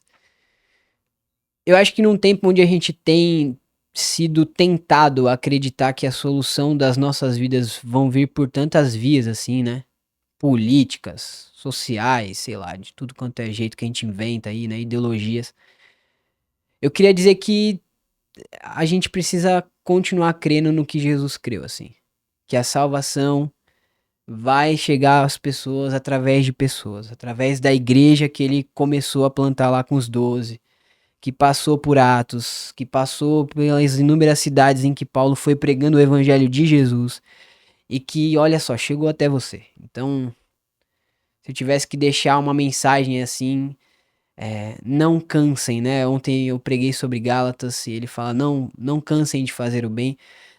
Eu acho que num tempo onde a gente tem sido tentado a acreditar que a solução das nossas vidas vão vir por tantas vias assim, né? Políticas, sociais, sei lá, de tudo quanto é jeito que a gente inventa aí, né? Ideologias. Eu queria dizer que a gente precisa continuar crendo no que Jesus creu, assim. Que a salvação vai chegar às pessoas, através da igreja que ele começou a plantar lá com os 12, que passou por Atos, que passou pelas inúmeras cidades em que Paulo foi pregando o evangelho de Jesus e que, olha só, chegou até você. Então, se eu tivesse que deixar uma mensagem assim, não cansem, né? Ontem eu preguei sobre Gálatas e ele fala: não cansem de fazer o bem,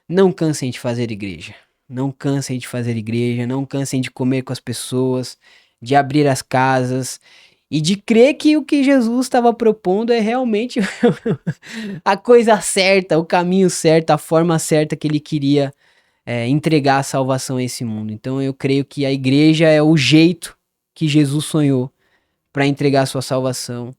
não cansem de fazer igreja. Não cansem de fazer igreja, não cansem de comer com as pessoas, de abrir as casas e de crer que o que Jesus estava propondo é realmente a coisa certa, o caminho certo, a forma certa que ele queria entregar a salvação a esse mundo. Então eu creio que a igreja é o jeito que Jesus sonhou para entregar a sua salvação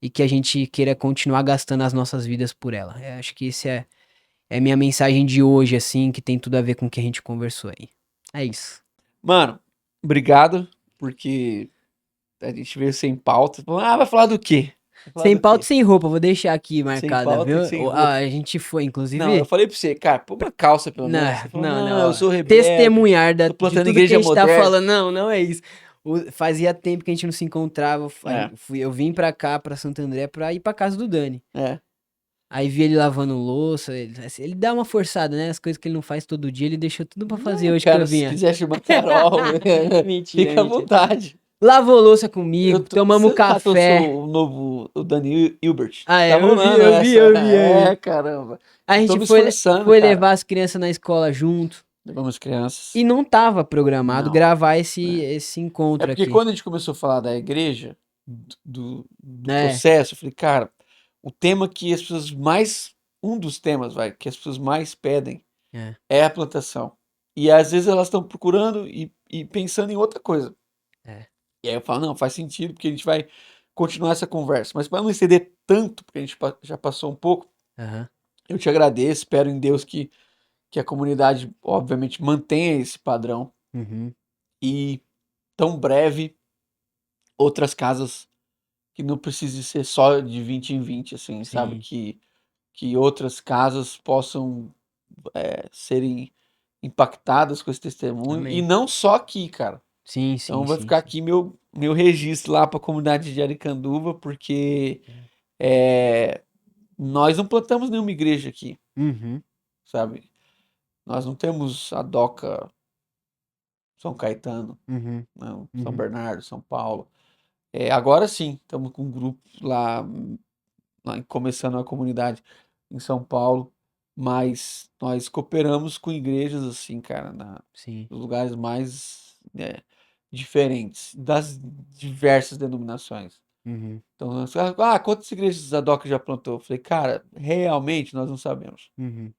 e que a gente queira continuar gastando as nossas vidas por ela. Eu acho que esse é minha mensagem de hoje, assim, que tem tudo a ver com o que a gente conversou aí. É isso.
Mano, obrigado, porque a gente veio sem pauta. Vai falar do quê? Vai falar
Sem
do
pauta e
quê?
sem roupa, vou deixar aqui
Sem
marcada,
pauta
viu?
e sem
Ah,
roupa.
a gente foi,
Não, eu
inclusive.
falei pra você, cara, pô uma calça pelo
Não,
menos. Você falou,
não,
não, eu
não.
sou rebelde,
Testemunhar
tô
de
plantando
tudo que a
igreja
gente tá
moderna.
falando. Não, não é isso. Fazia tempo que a gente não se encontrava.
É,
Eu vim pra cá, pra Santo André, pra ir pra casa do Dani.
é.
Aí vi ele lavando louça. Ele dá uma forçada, né? As coisas que ele não faz todo dia, ele deixou tudo pra fazer
Não,
hoje que eu
cara, se
vinha.
quiser chamar Carol,
Mentira,
fica à
mentira.
vontade.
Lavou louça comigo, tomamos
Você sabe que eu
café.
sou o novo, o Dani Hilbert.
Ah, é,
Tá
eu vi,
rolando
eu vi,
essa.
eu vi, eu vi.
Caramba.
A
Eu tô
gente
me esforçando,
foi
cara.
levar as crianças na escola junto.
Levamos crianças.
E não tava programado
Não.
gravar
É.
esse
É
encontro
porque
aqui.
quando a gente começou a falar da igreja, do
É,
processo, eu falei, cara, o tema que as pessoas mais. Um dos temas, vai, que as pessoas mais pedem
é,
é a plantação. E às vezes elas estão procurando e pensando em outra coisa.
é.
E aí eu falo, não, faz sentido, porque a gente vai continuar essa conversa. Mas para não estender tanto, porque a gente já passou um pouco,
Aham.
eu te agradeço, espero em Deus que a comunidade, obviamente, mantenha esse padrão
Uhum.
e tão breve outras casas que não precise ser só de 20 em 20, assim, sabe?
Sim.
Que outras casas possam serem impactadas com esse testemunho. E
Amém.
não só aqui, cara.
Sim,
Então
sim,
vai
sim,
ficar
sim.
aqui meu registro lá para a comunidade de Aricanduva, porque é, nós não plantamos nenhuma igreja aqui,
Uhum.
sabe? Nós não temos a Doca São Caetano,
Uhum.
não, São
Uhum.
Bernardo, São Paulo. Agora sim, estamos com um grupo lá, começando a comunidade em São Paulo. mas nós cooperamos com igrejas, assim, cara,
Sim.
nos lugares mais diferentes, das diversas denominações.
Uhum.
Então, quantas igrejas a DOCA já plantou? Eu falei, cara, realmente nós não sabemos.
Uhum.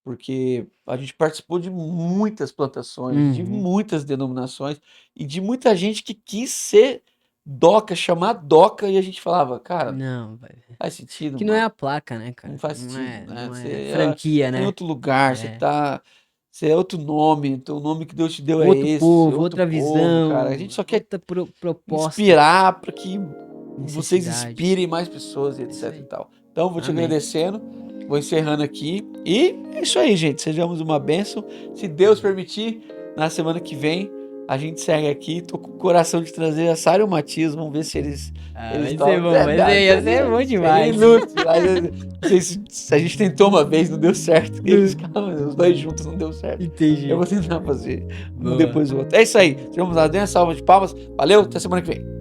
Porque a gente participou de muitas plantações, de
Uhum.
muitas denominações e de muita gente que quis ser DOCA, chamar DOCA, e a gente falava, cara,
Não, velho.
faz sentido,
Que não é
mano.
a placa, né,
Não
cara?
faz sentido, né?
Não
Você
é franquia,
tá em
né?
outro lugar,
É.
você é outro nome, então o nome que Deus te deu é
Outro
esse,
povo,
outro
outra
povo, cara. A
visão,
gente só quer
outra proposta,
inspirar para que vocês
necessidade.
inspirem mais pessoas e
É isso
etc e
aí.
tal. Então, vou te
Amém.
agradecendo, vou encerrando aqui e é isso aí, gente. Sejamos uma bênção. Se Deus permitir, na semana que vem a gente segue aqui. Tô com o coração de trazer a Sara e o Matias. Vamos ver se eles
Vai ser
topam.
bom, ia ser bom
Seria
demais.
inútil. Mas, não sei se a gente tentou uma vez, não deu certo. Os dois juntos não deu certo.
Entendi.
Eu vou tentar fazer um
Boa.
depois do outro. É isso aí. Sejamos lá, dê uma salva de palmas. Valeu, até semana que vem.